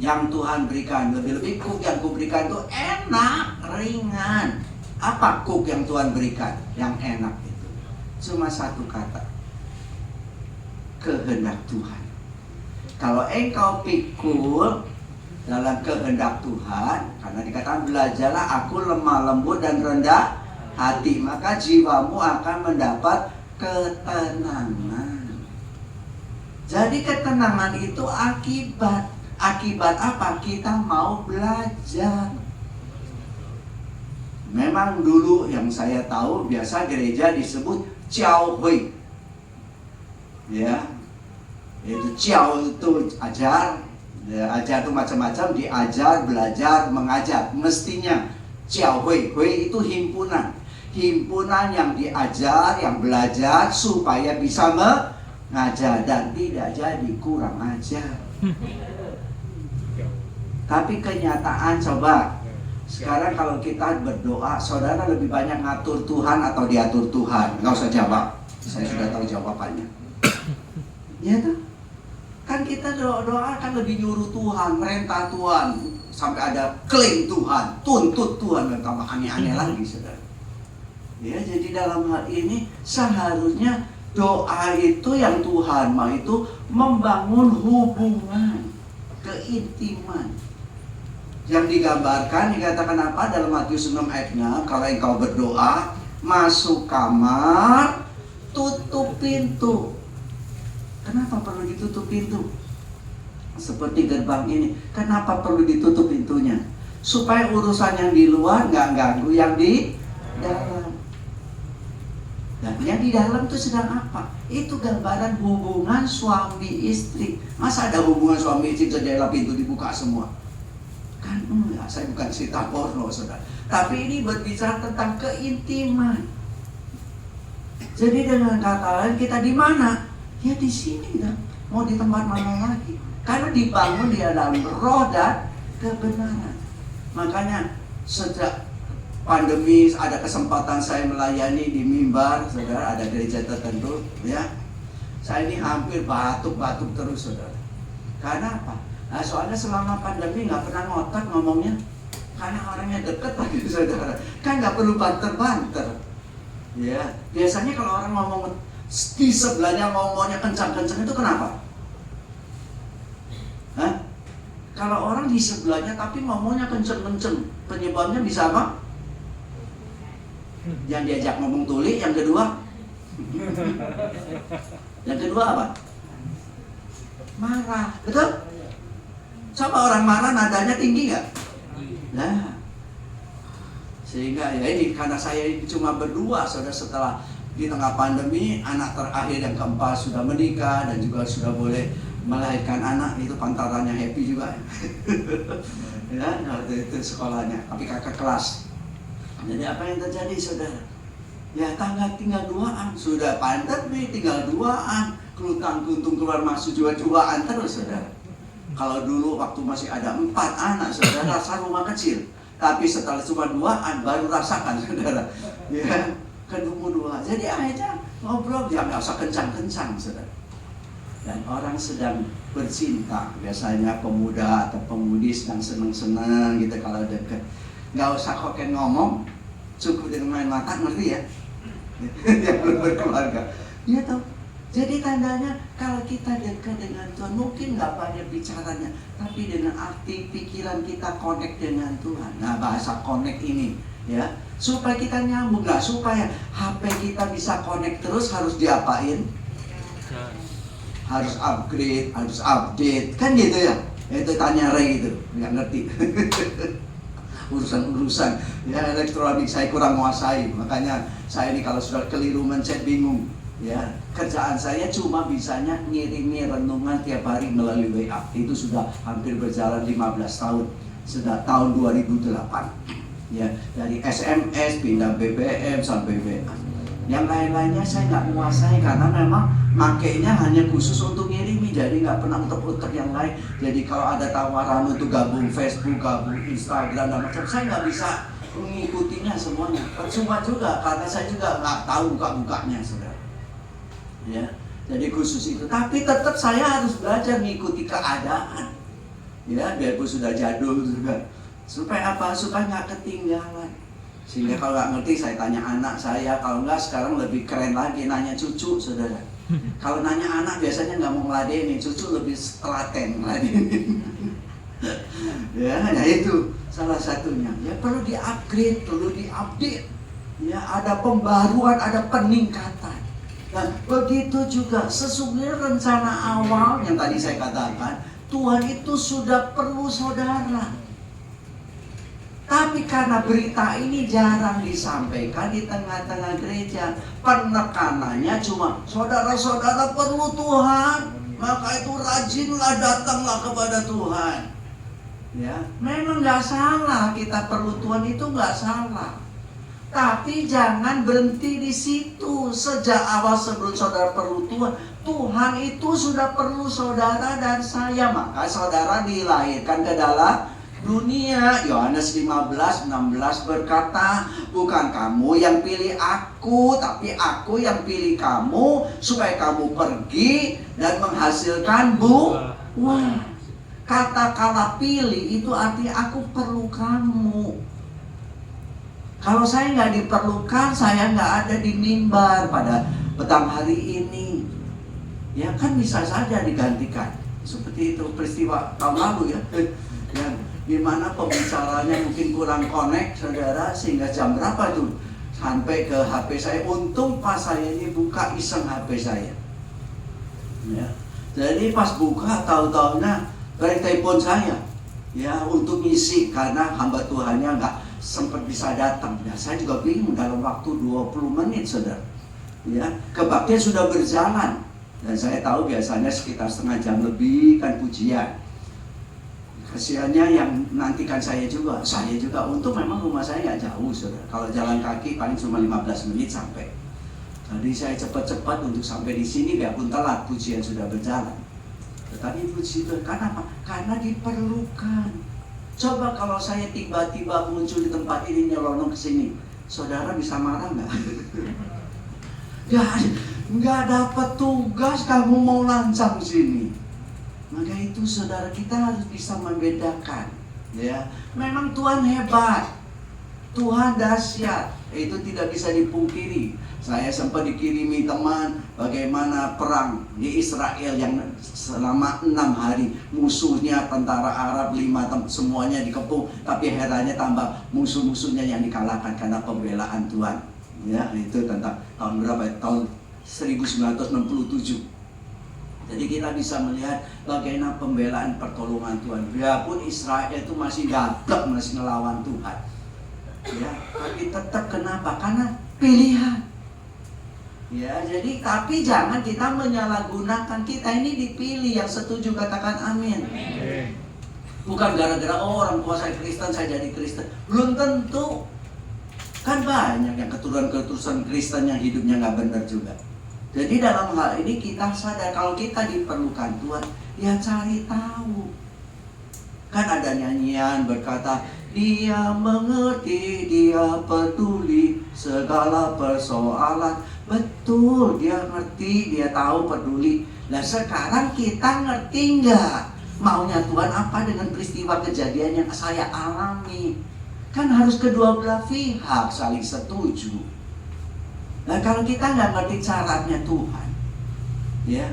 [SPEAKER 3] yang Tuhan berikan. Lebih-lebih kuk yang kuberikan itu enak, ringan. Apa kuk yang Tuhan berikan? Yang enak itu cuma satu kata, kehendak Tuhan. Kalau engkau pikul dalam kehendak Tuhan, karena dikatakan belajarlah aku lemah lembut dan rendah hati, maka jiwamu akan mendapat ketenangan. Jadi ketenangan itu akibat apa? Kita mau belajar. Memang dulu yang saya tahu biasa gereja disebut Jiao Hui. Ya. Itu Jiao itu ajar. Ya, ajar itu macam-macam, diajar, belajar, mengajar. Mestinya Jiao Hui. Hui itu himpunan. Himpunan yang diajar, yang belajar supaya bisa mengajar, dan tidak jadi kurang ajar. Tapi kenyataan coba, sekarang kalau kita berdoa, saudara lebih banyak ngatur Tuhan atau diatur Tuhan? Nggak usah jawab, saya sudah tahu jawabannya. Ya tuh, kan kita doa kan lebih nyuruh Tuhan, merintah Tuhan, sampai ada klaim Tuhan, tuntut Tuhan, dan tambah aneh-aneh lagi saudara. Ya, jadi dalam hal ini seharusnya doa itu yang Tuhan mau itu membangun hubungan, keintiman. Yang digambarkan dikatakan apa dalam Matius 6 ayat 6, kalau engkau berdoa, masuk kamar, tutup pintu. Kenapa perlu ditutup pintu? Seperti gerbang ini, kenapa perlu ditutup pintunya? Supaya urusan yang di luar nggak ganggu yang di dalam. Dan yang di dalam itu sedang apa? Itu gambaran hubungan suami istri. Masa ada hubungan suami istri jendela pintu dibuka semua? Kan enggak, saya bukan cerita porno, saudara. Tapi ini berbicara tentang keintiman. Jadi dengan kata lain, kita di mana? Ya di sini kan. Mau di tempat mana lagi? Karena dibangun di dalam roh dan kebenaran. Makanya sejak pandemi ada kesempatan saya melayani di mimbar, saudara, ada gereja tertentu, ya. Saya ini hampir batuk-batuk terus, saudara. Karena apa? Nah, soalnya selama pandemi nggak pernah ngotot ngomongnya, karena orangnya deket lagi, saudara. Kan nggak perlu banter-banter. Ya, biasanya kalau orang ngomong di sebelahnya ngomongnya kencang-kencang itu kenapa? Hah? Kalau orang di sebelahnya tapi ngomongnya kenceng-kenceng, penyebabnya bisa apa? Yang diajak ngomong tuli, yang kedua apa? Marah, betul? Coba orang marah nadanya tinggi nggak? Nah, sehingga ya ini karena saya ini cuma berdua, saudara, setelah di tengah pandemi anak terakhir yang keempat sudah menikah dan juga sudah boleh melahirkan anak, itu pantarannya happy juga. Ya, itu sekolahnya, tapi kakak kelas. Jadi apa yang terjadi, saudara? Ya tinggal duaan, sudah pandemi tinggal duaan, kelutang kuntung keluar masuk duaan terus, saudara. Kalau dulu waktu masih ada 4 anak, saudara, rasa rumah kecil. Tapi setelah cuma 2an baru rasakan, saudara. Ya, kedua dua. Jadi akhirnya ngobrol, ya nggak usah kencang-kencang, saudara. Dan orang sedang bercinta, biasanya pemuda atau pemudi sedang senang-senang gitu kalau dekat. Nggak usah koken ngomong, cukup dengan main mata, ngerti ya? Yang belum berkeluarga. Iya tahu. Jadi tandanya kalau kita dekat dengan Tuhan, mungkin nggak banyak bicaranya, tapi dengan arti pikiran kita connect dengan Tuhan. Nah, bahasa connect ini, ya, supaya kita nyambung, nggak supaya HP kita bisa connect terus harus diapain? Harus upgrade, harus update, kan gitu ya? Itu tanya Ray gitu, nggak ngerti. Urusan-urusan ya elektronik saya kurang menguasai, makanya saya ini kalau sudah keliru mencet bingung. Ya, kerjaan saya cuma bisanya ngirimi renungan tiap hari melalui WA. Itu sudah hampir berjalan 15 tahun. Sudah tahun 2008. Ya, dari SMS pindah BBM sampai WA. Yang lain-lainnya saya nggak menguasai karena memang makainya hanya khusus untuk ngirimi, jadi nggak pernah utek-utek yang lain. Jadi kalau ada tawaran untuk gabung Facebook, gabung Instagram dan macam, saya nggak bisa mengikutinya semuanya. Percuma juga karena saya juga nggak tahu buka-bukanya, saudara. Ya, jadi khusus itu. Tapi tetap saya harus belajar mengikuti keadaan. Ya, biarpun sudah jadul juga. Supaya apa? Supaya nggak ketinggalan. Sehingga kalau nggak ngerti saya tanya anak saya. Kalau nggak sekarang lebih keren lagi nanya cucu, saudara. Kalau nanya anak biasanya nggak mau ngeladenin, cucu lebih telaten ngeladenin. Ya itu salah satunya. Ya perlu di-upgrade, perlu di-update. Ya ada pembaruan, ada peningkatan. Dan begitu juga sesungguhnya rencana awal yang tadi saya katakan, Tuhan itu sudah perlu saudara. Tapi karena berita ini jarang disampaikan di tengah-tengah gereja, penekanannya cuma saudara-saudara perlu Tuhan, maka itu rajinlah datanglah kepada Tuhan. Ya, memang nggak salah kita perlu Tuhan, itu nggak salah. Tapi jangan berhenti di situ. Sejak awal sebelum saudara perlu Tuhan, Tuhan itu sudah perlu saudara dan saya. Maka saudara dilahirkan ke dalam dunia. Yohanes 15:16 berkata, bukan kamu yang pilih aku, tapi aku yang pilih kamu, supaya kamu pergi dan menghasilkan buah. Kata-kata pilih itu artinya aku perlu kamu. Kalau saya nggak diperlukan, saya nggak ada di mimbar pada petang hari ini. Ya kan bisa saja digantikan. Seperti itu peristiwa tahun lalu ya. Yang dimana pembicaranya mungkin kurang connect, saudara, sehingga jam berapa tuh? sampai ke HP saya. Untung pas saya ini buka iseng HP saya. Ya. Jadi pas buka tahu-tahunya dari telepon saya. Ya, untuk ngisi karena hamba Tuhannya nggak sempat bisa datang. Ya, saya juga bingung dalam waktu 20 menit, saudara. Ya, kebaktian sudah berjalan. Dan saya tahu biasanya sekitar setengah jam lebih kan pujian. Kasihannya yang nantikan saya juga. Saya juga, untuk memang rumah saya nggak jauh, saudara. Kalau jalan kaki paling cuma 15 menit sampai. Jadi saya cepat-cepat untuk sampai di sini biarpun telat, pujian sudah berjalan. Tetapi puji Tuhan, karena apa? Karena diperlukan. Coba kalau saya tiba-tiba muncul di tempat ini nyelonong ke sini, saudara bisa marah nggak? Nggak dapat tugas, kamu mau lancang sini. Maka itu saudara, kita harus bisa membedakan. Ya, memang Tuhan hebat, Tuhan dahsyat, itu tidak bisa dipungkiri. Saya sempat dikirimi teman bagaimana perang di Israel yang selama 6 hari musuhnya tentara Arab 5 semuanya dikepung, tapi herannya tambah musuh-musuhnya yang dikalahkan karena pembelaan Tuhan. Ya, itu tentang tahun berapa? Tahun 1967. Jadi kita bisa melihat bagaimana pembelaan pertolongan Tuhan. Biarpun Israel itu masih gagap, masih ngelawan Tuhan. Ya, tapi tetap kenapa? Karena pilihan. Ya, jadi tapi jangan kita menyalahgunakan, kita ini dipilih. Yang setuju katakan amin. Bukan gara-gara orang tua saya Kristen saya jadi Kristen. Belum tentu. Kan banyak yang keturunan Kristen yang hidupnya nggak benar juga. Jadi dalam hal ini kita sadar kalau kita diperlukan Tuhan, ya cari tahu. Kan ada nyanyian berkata, Dia mengerti, Dia peduli segala persoalan. Betul, Dia ngerti, Dia tahu, peduli. Nah sekarang kita ngerti nggak maunya Tuhan apa dengan peristiwa kejadian yang saya alami? Kan harus kedua belah pihak saling setuju. Nah kalau kita nggak ngerti caranya Tuhan, ya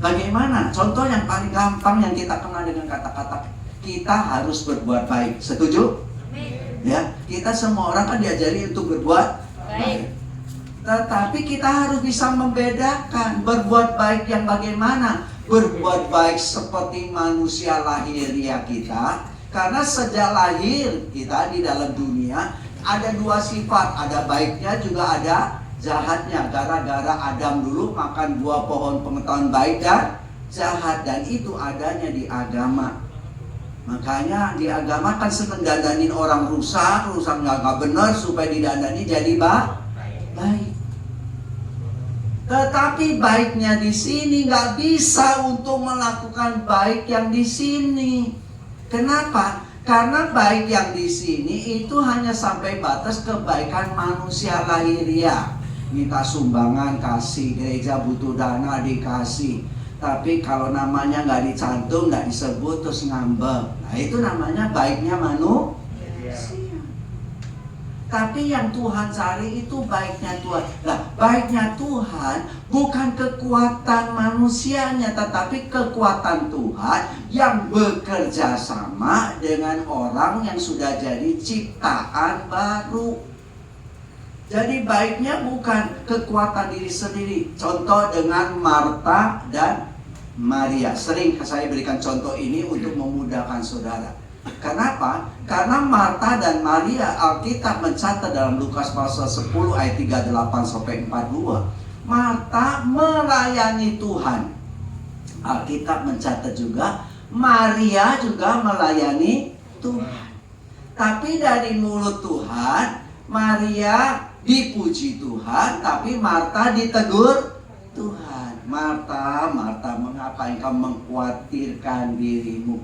[SPEAKER 3] bagaimana? Contoh yang paling gampang yang kita kenal dengan kata-kata kita harus berbuat baik. Setuju? Ya, kita semua orang kan diajari untuk berbuat baik. Tetapi kita harus bisa membedakan berbuat baik yang bagaimana. Berbuat baik seperti manusia lahiriah kita. Karena sejak lahir kita di dalam dunia ada 2 sifat. Ada baiknya juga ada jahatnya. Gara-gara Adam dulu makan buah pohon pengetahuan baik dan jahat. Dan itu adanya di agama. Makanya di agama kan seneng dandanin orang rusak nggak benar supaya didandani jadi baik. Tetapi baiknya di sini nggak bisa untuk melakukan baik yang di sini. Kenapa? Karena baik yang di sini itu hanya sampai batas kebaikan manusia lahiriah. Minta sumbangan kasih, gereja butuh dana dikasih. Tapi kalau namanya nggak dicantum, nggak disebut, terus ngambek. Nah itu namanya baiknya manusia. Tapi yang Tuhan cari itu baiknya Tuhan. Nah baiknya Tuhan bukan kekuatan manusianya, tetapi kekuatan Tuhan yang bekerja sama dengan orang yang sudah jadi ciptaan baru. Jadi baiknya bukan kekuatan diri sendiri. Contoh dengan Marta dan Maria. Sering saya berikan contoh ini untuk memudahkan saudara. Kenapa? Karena Marta dan Maria, Alkitab mencatat dalam Lukas pasal 10 ayat 38 sampai 42. Marta melayani Tuhan. Alkitab mencatat juga Maria juga melayani Tuhan. Tapi dari mulut Tuhan, Maria dipuji Tuhan, tapi Marta ditegur Tuhan. Marta, Marta, mengapa engkau mengkhawatirkan dirimu?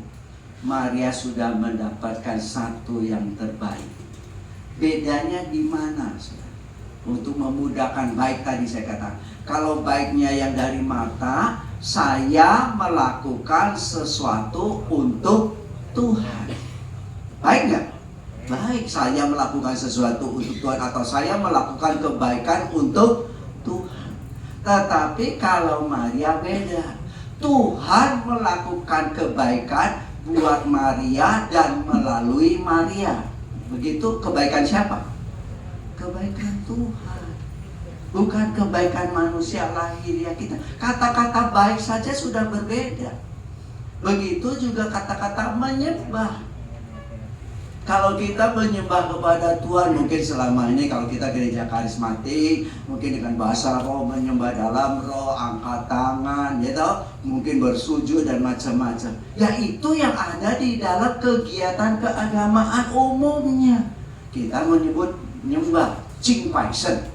[SPEAKER 3] Maria sudah mendapatkan satu yang terbaik. Bedanya di mana? Untuk memudahkan baik tadi saya katakan, kalau baiknya yang dari Marta, saya melakukan sesuatu untuk Tuhan. Baik nggak? Baik, saya melakukan sesuatu untuk Tuhan atau saya melakukan kebaikan untuk Tuhan. Tetapi kalau Maria beda. Tuhan melakukan kebaikan buat Maria dan melalui Maria. Begitu kebaikan siapa? kebaikan Tuhan. Bukan kebaikan manusia lahiriah kita. Kata-kata baik saja sudah berbeda. Begitu juga kata-kata menyembah. Kalau kita menyembah kepada Tuhan, mungkin selama ini kalau kita gereja karismatik, mungkin dengan bahasa roh, menyembah dalam roh, angkat tangan, ya toh, mungkin bersujud dan macam-macam. Ya itu yang ada di dalam kegiatan keagamaan umumnya. Kita menyebut menyembah Qingpaisen,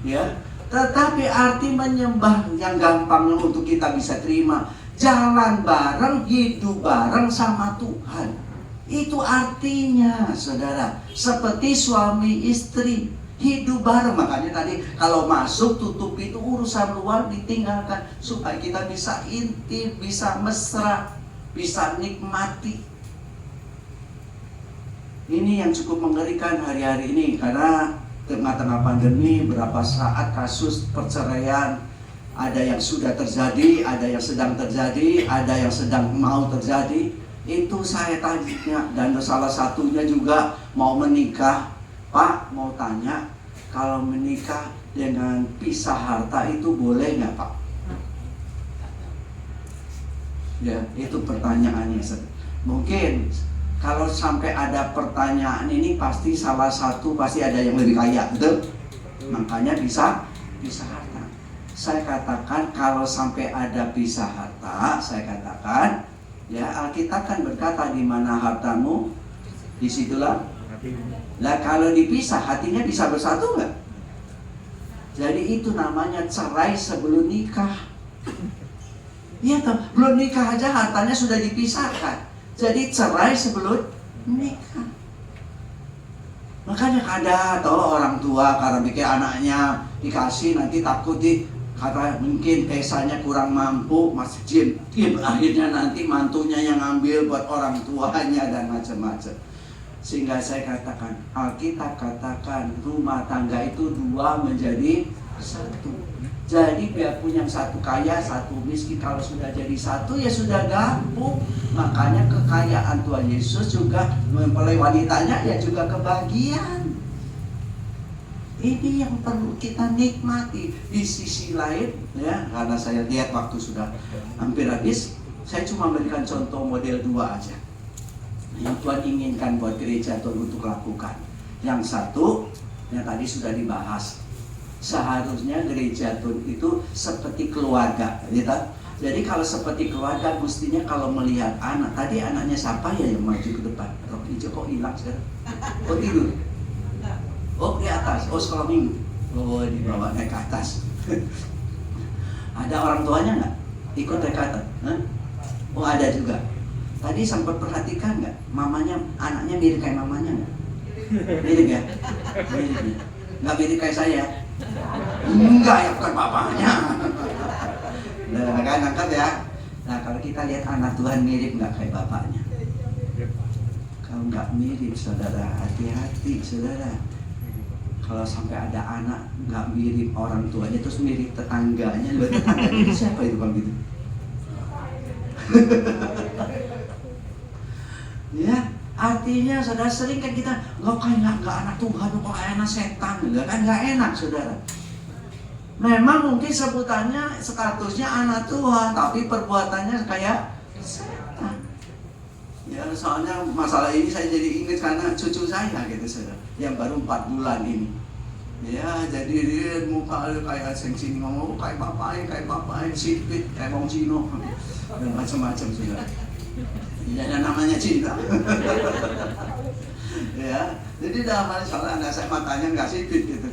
[SPEAKER 3] ya. Tetapi arti menyembah yang gampangnya untuk kita bisa terima, jalan bareng, hidup bareng sama Tuhan. Itu artinya, saudara, seperti suami istri hidup bareng. Makanya tadi kalau masuk tutup itu urusan luar ditinggalkan supaya kita bisa intim, bisa mesra, bisa nikmati. Ini yang cukup mengerikan hari-hari ini, karena tengah-tengah pandemi berapa saat kasus perceraian, ada yang sudah terjadi, ada yang sedang terjadi, ada yang sedang mau terjadi. Itu saya tanya, dan salah satunya juga mau menikah. Pak, mau tanya, kalau menikah dengan pisah harta itu boleh nggak, Pak? Ya, itu pertanyaannya. Mungkin kalau sampai ada pertanyaan ini, pasti salah satu pasti ada yang lebih kaya, betul? Makanya pisah harta. Saya katakan kalau sampai ada pisah harta, saya katakan, ya, Alkitab kan berkata di mana hartamu, disitulah. Lah kalau dipisah, hatinya bisa bersatu nggak? Jadi itu namanya cerai sebelum nikah. Iya toh, belum nikah aja hartanya sudah dipisahkan. Jadi cerai sebelum nikah. Makanya ada toh orang tua karena pikir anaknya dikasih nanti takut karena mungkin desanya kurang mampu, masjid, akhirnya nanti mantunya yang ngambil buat orang tuanya dan macam-macam. Sehingga saya katakan, Alkitab katakan rumah tangga itu dua menjadi satu. Jadi biarpun yang satu kaya, satu miskin, kalau sudah jadi satu ya sudah gabung. Makanya kekayaan Tuhan Yesus juga mempelai wanitanya ya juga kebagian. Ini yang perlu kita nikmati. Di sisi lain, ya, karena saya lihat waktu sudah hampir habis, saya cuma memberikan contoh model dua aja yang Tuhan inginkan buat gereja Tuhan untuk lakukan. Yang satu, yang tadi sudah dibahas, seharusnya gereja Tuhan itu seperti keluarga, gitu. Jadi kalau seperti keluarga, mestinya kalau melihat anak, tadi anaknya siapa ya yang maju ke depan? Rok hijau kok hilang sekarang? Oh tidur? Oh di atas, oh sekolah minggu. Oh dibawa naik ke atas. Ada orang tuanya nggak? Ikut naik ke atas? Oh ada juga. Tadi sempat perhatikan nggak? Mamanya, anaknya mirip kayak mamanya nggak? Mirip ya? Mirip ya? Nggak mirip kayak saya? Enggak ya, bukan bapaknya. Nah kan angkat ya. Nah kalau kita lihat anak Tuhan mirip nggak kayak bapaknya? Kalau nggak mirip, saudara, hati-hati, saudara. Kalau sampai ada anak nggak mirip orang tuanya, terus mirip tetangganya, tetangganya itu siapa itu kalau gitu? Ya, artinya saudara, sering kan kita nggak anak Tuhan, kok anak setan, kan nggak enak, saudara. Memang mungkin sebutannya, statusnya anak Tuhan, tapi perbuatannya kayak setan. Ya, soalnya masalah ini saya jadi ingat karena cucu saya gitu, saudara, yang baru 4 bulan ini. Ya, jadi dia muka kayak sini ngomong kayak bapaknya, sipit, kayak bang Cino dan macam-macam, saudara. Ya, namanya cinta. Ya, jadi dalam hal soalnya anak saya matanya nggak sipit gitu.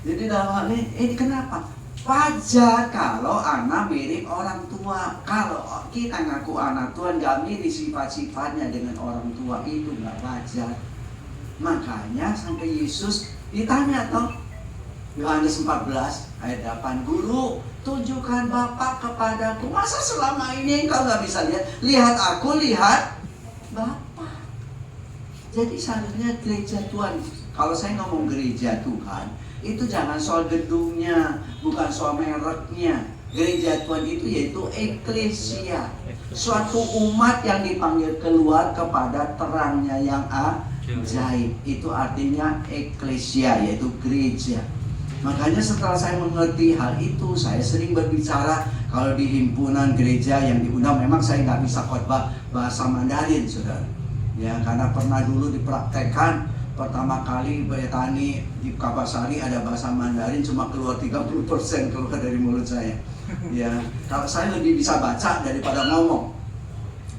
[SPEAKER 3] Jadi dalam hal ini kenapa? Wajar kalau anak mirip orang tua. Kalau kita ngaku anak Tuhan nggak mirip sifat-sifatnya dengan orang tua, itu nggak wajar. Makanya sampai Yesus ditanya toh, Yohanes 14 ayat 8, Guru, tunjukkan Bapa kepadaku. Masa selama ini engkau nggak bisa lihat? Lihat aku, lihat Bapa. Jadi seharusnya gereja Tuhan, kalau saya ngomong gereja Tuhan, itu jangan soal gedungnya, bukan soal mereknya. Gereja Tuhan itu yaitu eklesia, suatu umat yang dipanggil keluar kepada terangnya yang Jaib itu artinya eklesia, yaitu gereja. Makanya setelah saya mengerti hal itu, saya sering berbicara kalau di himpunan gereja yang diundang. Memang saya nggak bisa khotbah bahasa Mandarin, saudara. Ya, karena pernah dulu dipraktekkan. Pertama kali Betani di Kapasari ada bahasa Mandarin, cuma keluar 30% keluar dari mulut saya. Ya, kalau saya lebih bisa baca daripada ngomong.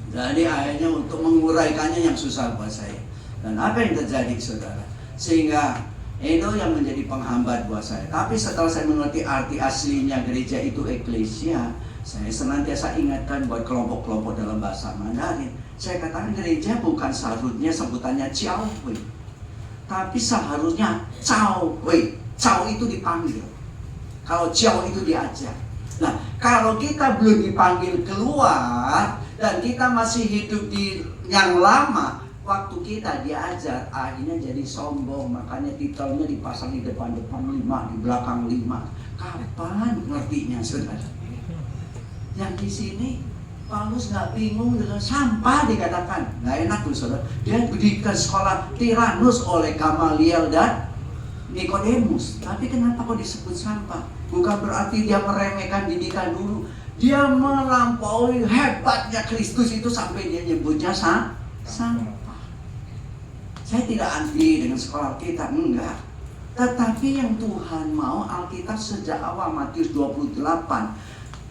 [SPEAKER 3] Jadi akhirnya untuk menguraikannya yang susah buat saya. Dan apa yang terjadi, saudara? Sehingga itu yang menjadi penghambat buat saya. Tapi setelah saya mengerti arti aslinya gereja itu eklesia, saya senantiasa ingatkan buat kelompok-kelompok dalam bahasa Mandarin. Saya katakan gereja bukan seharusnya sebutannya Chiao Wei, tapi seharusnya Cao Wei. Cao itu dipanggil, kalau Chiao itu diajak. Nah, kalau kita belum dipanggil keluar dan kita masih hidup di yang lama, waktu kita diajar akhirnya jadi sombong. Makanya titelnya dipasang di depan-depan 5, di belakang 5. Kapan ngertinya, saudara? Yang di sini Paulus nggak bingung dengan sampah dikatakan. Nggak enak tuh, saudara. Dia berikan sekolah Tiranus oleh Gamaliel dan Nikodemus. Tapi kenapa kok disebut sampah? Bukan berarti dia meremehkan didikan dulu. Dia melampaui hebatnya Kristus itu sampai dia nyebutnya sampah. Saya tidak anti dengan sekolah Alkitab, enggak. Tetapi yang Tuhan mau, Alkitab sejak awal Matius 28,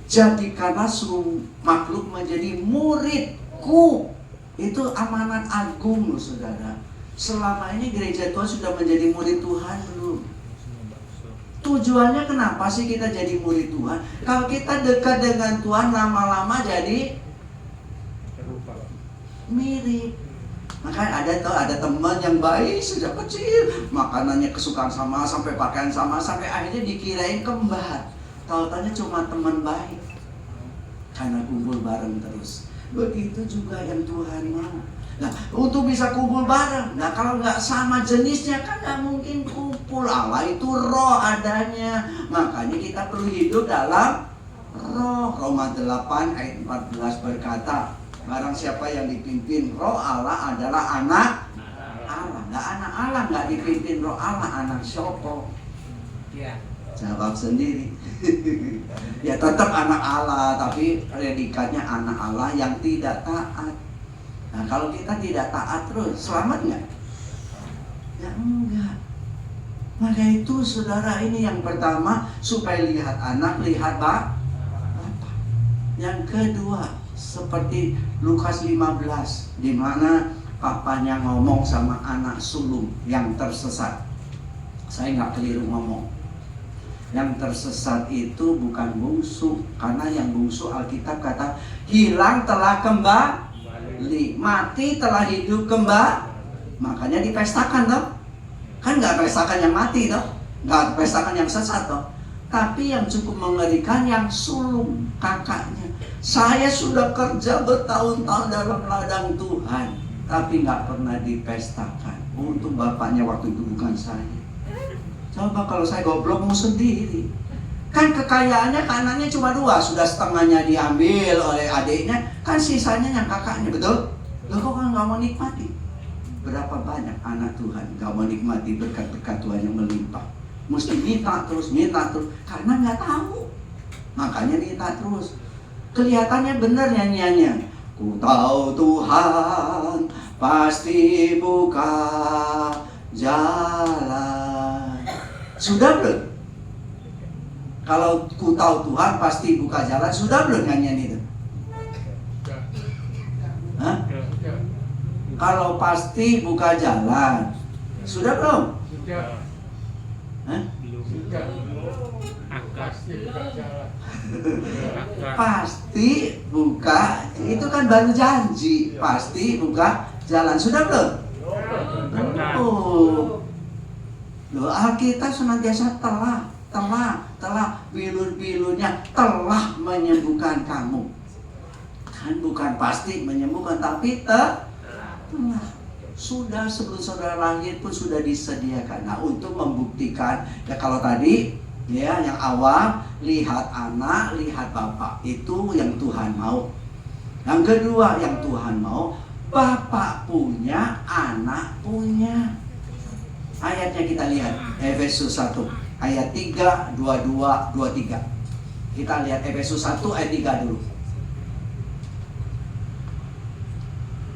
[SPEAKER 3] jadikanlah seluruh makhluk menjadi muridku. Itu amanat agung loh, saudara. Selama ini gereja Tuhan sudah menjadi murid Tuhan belum? Tujuannya kenapa sih kita jadi murid Tuhan? Kalau kita dekat dengan Tuhan, lama-lama jadi mirip. Makanya ada teman yang baik sejak kecil, makanannya kesukaan sama, sampai pakaian sama, sampai akhirnya dikirain kembar. Tautannya cuma teman baik, karena kumpul bareng terus. Begitu juga yang Tuhan mau. Nah, untuk bisa kumpul bareng, nah kalau nggak sama jenisnya kan nggak mungkin kumpul. Allah itu roh adanya, makanya kita perlu hidup dalam roh. Roma 8 ayat 14 berkata, barang siapa yang dipimpin roh Allah adalah anak Allah. Nggak anak Allah, nggak dipimpin roh Allah, anak siapa? Jawab sendiri. Ya tetap anak Allah, tapi predikatnya anak Allah yang tidak taat. Nah, kalau kita tidak taat terus, selamat nggak? Ya enggak. Maka itu saudara, ini yang pertama, supaya lihat anak, lihat bapak. Yang kedua, seperti Lukas 15, di mana papanya ngomong sama anak sulung yang tersesat. Saya nggak keliru ngomong. Yang tersesat itu bukan bungsu, karena yang bungsu Alkitab kata hilang telah kembali, mati telah hidup kembali. Makanya dipestakan toh. Kan nggak pestakan yang mati toh, nggak pestakan yang sesat toh. Tapi yang cukup mengerikan yang sulung, kakaknya. Saya sudah kerja bertahun-tahun dalam ladang Tuhan, tapi nggak pernah dipestakan. Untuk bapaknya waktu itu bukan saya. Coba kalau saya goblok mau sendiri. Kan kekayaannya kanannya cuma 2, sudah setengahnya diambil oleh adiknya, kan sisanya yang kakaknya, betul? Loh kok kan gak mau nikmati? Berapa banyak anak Tuhan gak mau nikmati berkat-berkat Tuhan yang melimpah? Mesti minta terus, karena gak tahu. Makanya minta terus. Kelihatannya benar nyanyiannya. Ku tahu Tuhan pasti buka jalan. Sudah belum? Kalau ku tahu Tuhan pasti buka jalan, sudah belum nyanyian itu? Hah? Kalau pasti buka jalan, sudah belum? Hah? Pasti buka, itu kan baru janji. Pasti buka jalan, sudah belum? Belum. Loh, Alkitab senantiasa telah bilur-bilurnya telah menyembuhkan kamu. Kan bukan pasti menyembuhkan, tapi telah. Sudah sebelum saudara lahir pun sudah disediakan. Nah, untuk membuktikan, ya kalau tadi ya yang awal lihat anak, lihat bapak, itu yang Tuhan mau. Yang kedua yang Tuhan mau, Bapak punya, anak punya. Ayatnya kita lihat, Efesus 1 ayat 3, 22, 23. Kita lihat Efesus 1 ayat 3 dulu.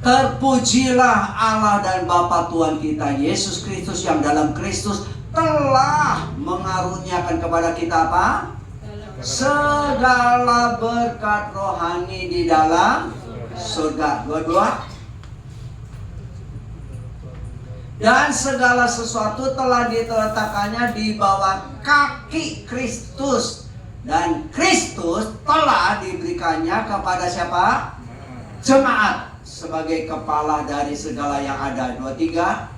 [SPEAKER 3] Terpujilah Allah dan Bapa Tuhan kita Yesus Kristus, yang dalam Kristus telah mengaruniakan kepada kita apa? Segala berkat rohani di dalam surga. Dua-dua. Dan segala sesuatu telah diletakkannya di bawah kaki Kristus. Dan Kristus telah diberikannya kepada siapa? Jemaat, sebagai kepala dari segala yang ada. 23.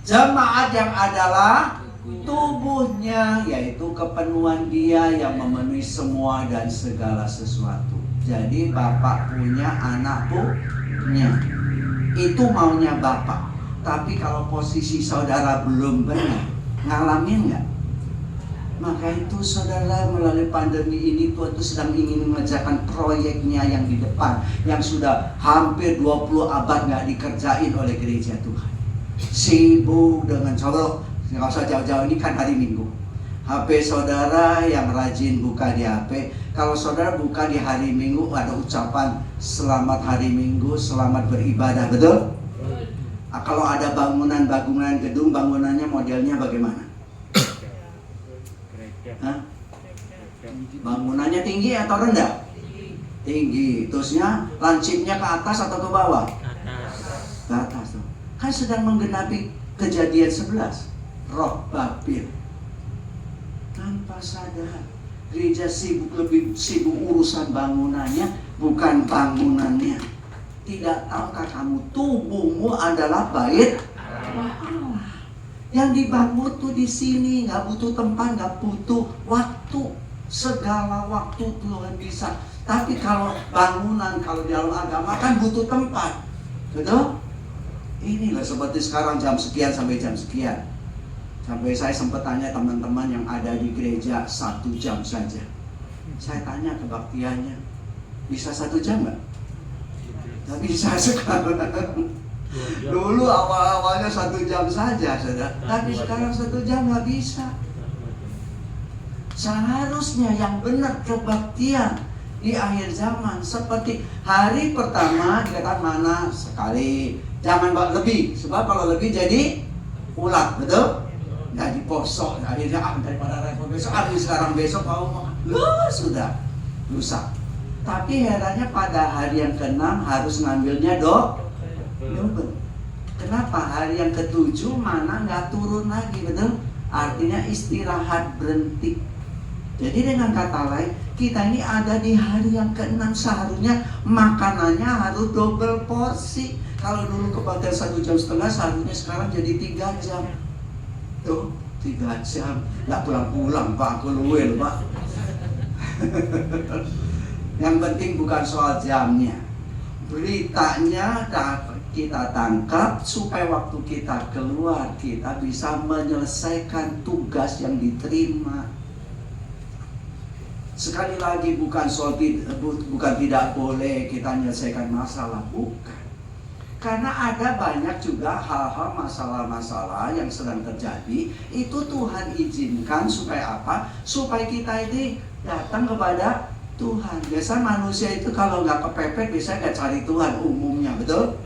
[SPEAKER 3] Jemaat yang adalah tubuhnya, yaitu kepenuhan Dia yang memenuhi semua dan segala sesuatu. Jadi Bapak punya, anak punya. Itu maunya Bapak. Tapi kalau posisi saudara belum benar, ngalamin nggak? Maka itu saudara, melalui pandemi ini Tuhan itu sedang ingin mengerjakan proyeknya yang di depan, yang sudah hampir 20 abad nggak dikerjain oleh gereja Tuhan. Sibuk dengan coba, nggak usah jauh-jauh, ini kan hari Minggu. HP saudara yang rajin buka di HP, kalau saudara buka di hari Minggu ada ucapan selamat hari Minggu, selamat beribadah, betul? Kalau ada bangunan gedung, bangunannya modelnya bagaimana? Hah? Bangunannya tinggi atau rendah? Tinggi. Terusnya lancipnya ke atas atau ke bawah? Ke atas. Kan sedang menggenapi Kejadian 11, roh Babil. Tanpa sadar, gereja lebih sibuk urusan bangunannya, bukan bangunannya. Tidak tahukah kamu tubuhmu adalah bait Allah. Yang dibangun tuh di sini, nggak butuh tempat, nggak butuh waktu. Segala waktu Tuhan bisa. Tapi kalau bangunan, kalau di dalam agama kan butuh tempat, betul? Inilah seperti sekarang jam sekian sampai jam sekian. Sampai saya sempat tanya teman-teman yang ada di gereja 1 jam saja. Saya tanya kebaktiannya, bisa 1 jam nggak? Nggak bisa sekarang. Dulu awal-awalnya 1 jam saja, saudara. Tapi sekarang 1 jam nggak bisa. Seharusnya yang benar kebaktian di akhir zaman seperti hari pertama dikatakan mana sekali, jangan lebih, sebab kalau lebih jadi ulat, betul? Jadi posok, akhirnya daripada repot besok, sekarang besok mau sudah rusak. Tapi herannya pada hari yang ke-6 harus ngambilnya double. Kenapa? Hari yang ke-7 mana nggak turun lagi, betul? Artinya istirahat, berhenti. Jadi dengan kata lain, kita ini ada di hari yang ke-6, seharusnya makanannya harus double porsi. Kalau dulu kebaktian 1,5 jam, seharusnya sekarang jadi 3 jam. Tuh, 3 jam. Nggak pulang-pulang, Pak, aku luwe loh, Pak. Yang penting bukan soal jamnya, beritanya dapat kita tangkap supaya waktu kita keluar kita bisa menyelesaikan tugas yang diterima. Sekali lagi bukan tidak boleh kita menyelesaikan masalah, bukan. Karena ada banyak juga hal-hal masalah-masalah yang sedang terjadi, itu Tuhan izinkan supaya apa? Supaya kita ini datang kepada Tuhan. Biasa manusia itu kalau nggak kepepet bisa nggak cari Tuhan umumnya, betul?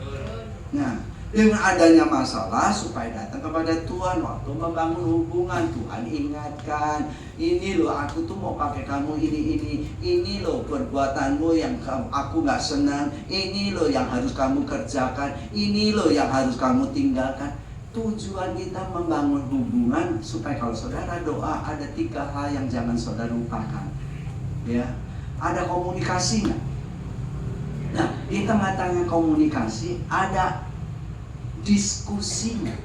[SPEAKER 3] Nah, dengan adanya masalah supaya datang kepada Tuhan, waktu membangun hubungan Tuhan ingatkan, ini loh aku tuh mau pakai kamu ini loh perbuatanmu yang aku nggak senang, ini loh yang harus kamu kerjakan, ini loh yang harus kamu tinggalkan. Tujuan kita membangun hubungan supaya kalau saudara doa ada 3 hal yang jangan saudara lupakan, ya. Ada komunikasi nggak? Nah, di tengah-tengah komunikasi ada diskusi nggak?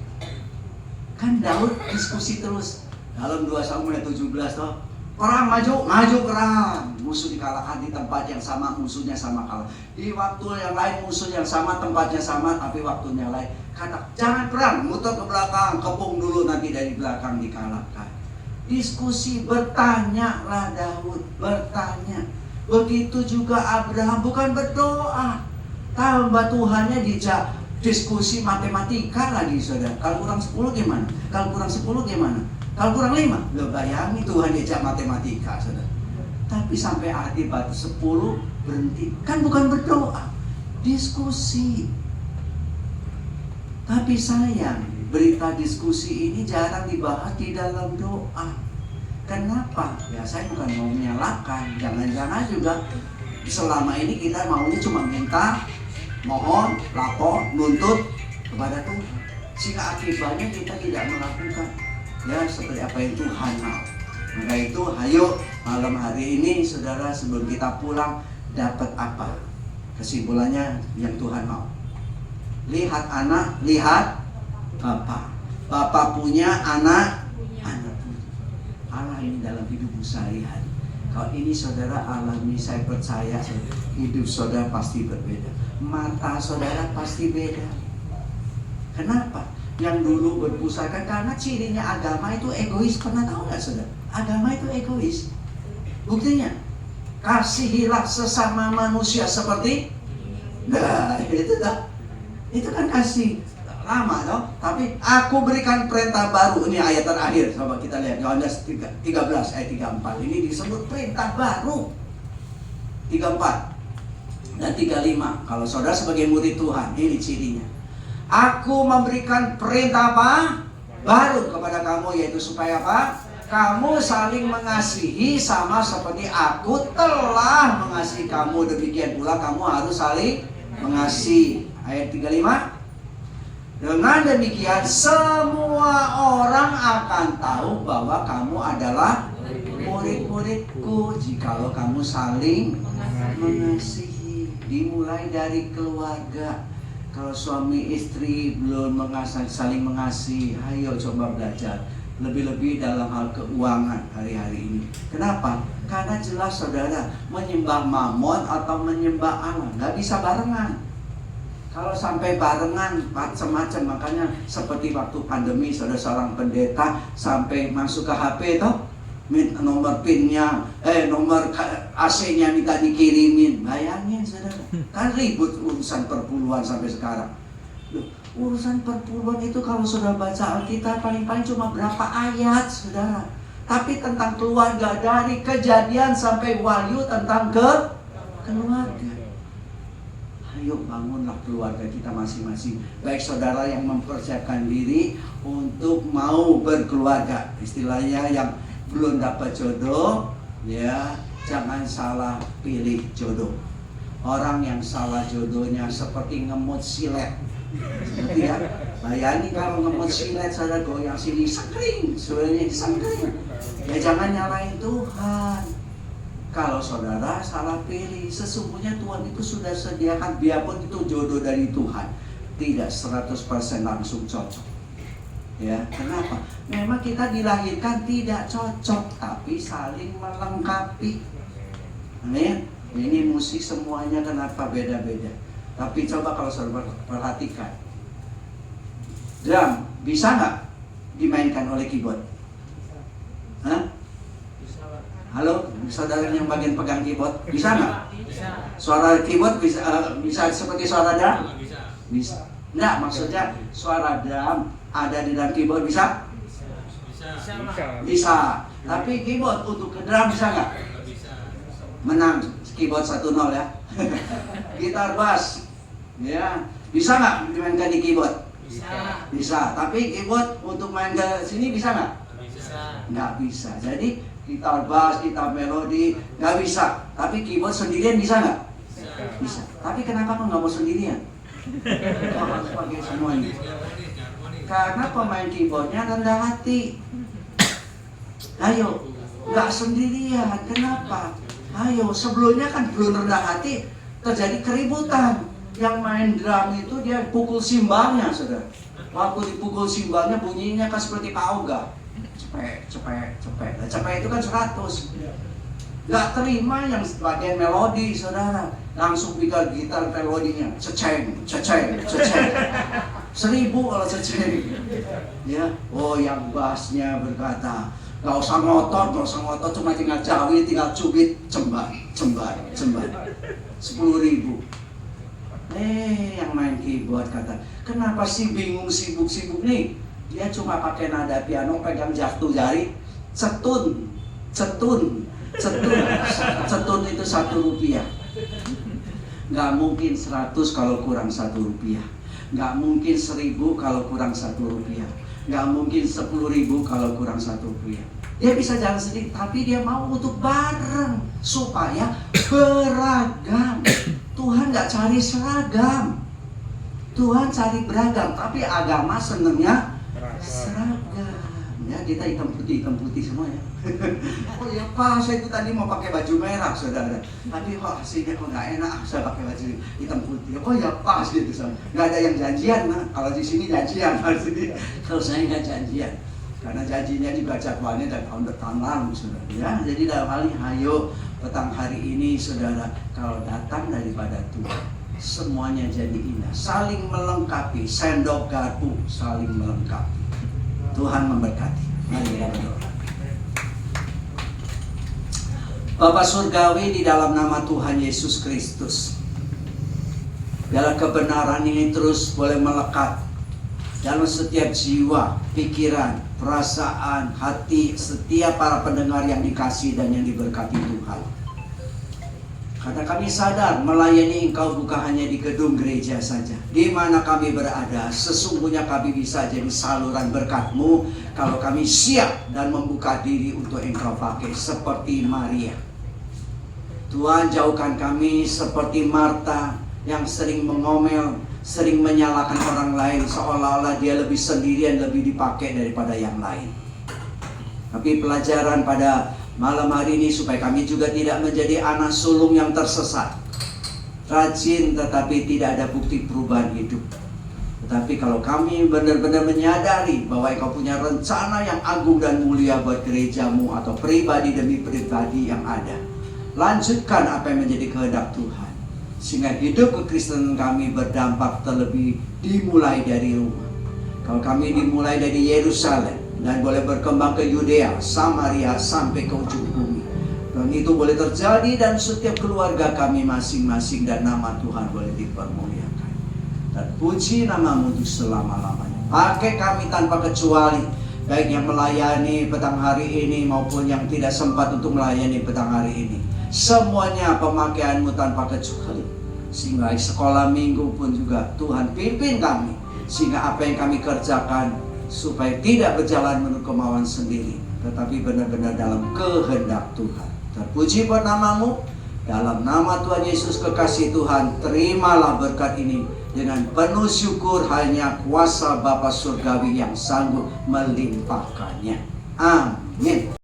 [SPEAKER 3] Kan Daud diskusi terus dalam 2 Samuel 17 toh, perang maju perang, musuh dikalahkan di tempat yang sama, musuhnya sama kalah. Di waktu yang lain musuh yang sama, tempatnya sama, tapi waktunya lain. Kata jangan perang, muter ke belakang, kepung dulu nanti dari belakang dikalahkan. Diskusi, bertanyalah Daud, bertanya. Begitu juga Abraham, bukan berdoa. Tambah Tuhannya dijak diskusi matematika lagi, saudara. Kalau kurang 10 gimana? Kalau kurang 10 gimana? Kalau kurang 5? Loh, bayangin Tuhan dijak matematika, saudara. Tapi sampai hati batu 10 berhenti. Kan bukan berdoa, diskusi. Tapi sayang, berita diskusi ini jarang dibahas di dalam doa. Kenapa? Ya saya bukan mau menyalahkan. Jangan-jangan juga selama ini kita maunya cuma minta, mohon, lapor, nuntut kepada Tuhan. Sehingga akibatnya kita tidak melakukan ya seperti apa yang Tuhan mau. Maka itu, ayo malam hari ini saudara, sebelum kita pulang, dapat apa? Kesimpulannya yang Tuhan mau. Lihat anak, lihat Bapak. Bapak punya, anak punya. Allah ini dalam hidupmu sehari-hari. Kalau ini saudara alami, saya percaya hidup saudara pasti berbeda. Mata saudara pasti beda. Kenapa? Yang dulu berpusaka, karena cirinya agama itu egois. Pernah tahu nggak saudara? Agama itu egois. Buktinya, kasihilah sesama manusia seperti, nah itu dah. Itu kan kasih lama toh. Tapi aku berikan perintah baru. Ini ayat terakhir, coba kita lihat Yohanes 13 ayat 34. Ini disebut perintah baru. 34 dan 35. Kalau saudara sebagai murid Tuhan, ini cirinya. Aku memberikan perintah apa? Baru kepada kamu, yaitu supaya apa? Kamu saling mengasihi sama seperti aku telah mengasihi kamu. Demikian pula kamu harus saling mengasihi. Ayat 35. Dengan demikian semua orang akan tahu bahwa kamu adalah murid-muridku jikalau kamu saling mengasihi. Dimulai dari keluarga. Kalau suami istri belum saling mengasihi, ayo coba belajar. Lebih-lebih dalam hal keuangan hari-hari ini. Kenapa? Karena jelas saudara, menyembah mamon atau menyembah Allah nggak bisa barengan. Kalau sampai barengan macam-macam, makanya seperti waktu pandemi, saudara seorang pendeta sampai masuk ke HP toh, nomor PIN-nya, nomor AC-nya minta dikirimin. Bayangin saudara, kan ribut urusan perpuluhan sampai sekarang. Loh, urusan perpuluhan itu kalau saudara baca Alkitab paling-paling cuma berapa ayat saudara. Tapi tentang keluarga, dari Kejadian sampai Wahyu tentang keluarga. Ayo bangunlah keluarga kita masing-masing. Baik saudara yang mempersiapkan diri untuk mau berkeluarga, istilahnya yang belum dapat jodoh, ya jangan salah pilih jodoh. Orang yang salah jodohnya seperti ngemut silet. Seperti ya, bayangin kalau ngemut silet saudara goyang sini sekring, sebenarnya sekring. Ya jangan nyalain Tuhan. Kalau saudara salah pilih, sesungguhnya Tuhan itu sudah sediakan, biarpun itu jodoh dari Tuhan, tidak 100% langsung cocok. Ya, kenapa? Memang kita dilahirkan tidak cocok, tapi saling melengkapi. Amin. Ini musik semuanya kenapa beda-beda. Tapi coba kalau saudara perhatikan, drum bisa nggak dimainkan oleh keyboard? Hah? Halo, saudara yang bagian pegang keyboard, bisa nggak?
[SPEAKER 4] Bisa.
[SPEAKER 3] Suara keyboard bisa seperti suara drum? Bisa. Nggak, maksudnya suara drum ada di dalam keyboard bisa? Bisa. Tapi keyboard untuk ke drum bisa nggak? Menang keyboard 1-0 ya. Gitar bass, ya bisa nggak dimainkan di keyboard? Bisa. Tapi keyboard untuk main ke sini bisa nggak? Nggak bisa. Jadi gitar bass, gitar melodi nggak bisa. Tapi keyboard sendirian bisa nggak? Bisa. Tapi kenapa kok nggak mau sendirian? Kok harus pakai semuanya? Karena pemain keyboardnya rendah hati. Ayo, nggak sendirian. Kenapa? Ayo, sebelumnya kan belum rendah hati, terjadi keributan. Yang main drum itu dia pukul simbalnya, saudara. Waktu dipukul simbalnya bunyinya kan seperti pauga. Cepet, cepet, cepet. Nah, cepet itu kan 100. Gak terima yang bagian melodi, saudara. Langsung pikir gitar melodinya. Ceceng, ceceng, ceceng. 1000 kalau ceceng. Ya, oh yang bassnya berkata, gak usah ngotot, cuma tinggal jawit, tinggal cubit, cembar, cembar, cembar. 10.000. Yang main keyboard kata, kenapa sih bingung sibuk-sibuk nih? Dia cuma pakai nada piano, pegang jatuh jari, cetun. Cetun itu 1 rupiah. Nggak mungkin 100 kalau kurang 1 rupiah. Nggak mungkin 1000 kalau kurang 1 rupiah. Nggak mungkin 10.000 kalau kurang 1 rupiah. Dia bisa jalan sendiri, tapi dia mau untuk bareng supaya beragam. Tuhan nggak cari seragam, Tuhan cari beragam. Tapi agama senengnya seragam. Ya, kita hitam putih semua ya. Oh ya Pak, saya itu tadi mau pakai baju merah, saudara. Tapi kok hasilnya kok nggak enak, saya pakai baju hitam putih. Oh ya Pak, gitu saudara. Nggak ada yang janjian, nah. Kalau di sini janjian, kalau saya nggak janjian. Karena janjinya juga jadwalnya dari tahun lalu, saudara. Ya, jadi dalam hal ini, ayo petang hari ini, saudara, kalau datang daripada Tuhan, semuanya jadi indah, saling melengkapi, sendok garpu saling melengkapi. Tuhan memberkati. Mari kita berdoa. Bapa Surgawi, di dalam nama Tuhan Yesus Kristus, biarlah kebenaran ini terus boleh melekat dalam setiap jiwa, pikiran, perasaan, hati setiap para pendengar yang dikasihi dan yang diberkati Tuhan. Karena kami sadar melayani Engkau bukan hanya di gedung gereja saja. Di mana kami berada, sesungguhnya kami bisa jadi saluran berkat-Mu kalau kami siap dan membuka diri untuk Engkau pakai seperti Maria. Tuhan, jauhkan kami seperti Marta yang sering mengomel, sering menyalahkan orang lain seolah-olah dia lebih sendirian, lebih dipakai daripada yang lain. Tapi pelajaran pada malam hari ini supaya kami juga tidak menjadi anak sulung yang tersesat, rajin tetapi tidak ada bukti perubahan hidup. Tetapi kalau kami benar-benar menyadari bahwa Engkau punya rencana yang agung dan mulia buat gerejamu atau pribadi demi pribadi yang ada, lanjutkan apa yang menjadi kehendak Tuhan, sehingga hidup kekristenan kami berdampak terlebih dimulai dari rumah. Kalau kami dimulai dari Yerusalem dan boleh berkembang ke Yudea, Samaria, sampai ke ujung bumi, dan itu boleh terjadi dan setiap keluarga kami masing-masing, dan nama Tuhan boleh dipermuliakan. Dan puji nama-Mu untuk selama-lamanya. Pakai kami tanpa kecuali, baik yang melayani petang hari ini maupun yang tidak sempat untuk melayani petang hari ini. Semuanya pemakaian-Mu tanpa kecuali. Sehingga sekolah minggu pun juga Tuhan pimpin kami, sehingga apa yang kami kerjakan supaya tidak berjalan menurut kemauan sendiri, tetapi benar-benar dalam kehendak Tuhan. Terpuji buat nama-Mu. Dalam nama Tuhan Yesus kekasih Tuhan, terimalah berkat ini dengan penuh syukur. Hanya kuasa Bapa Surgawi yang sanggup melimpahkannya. Amin.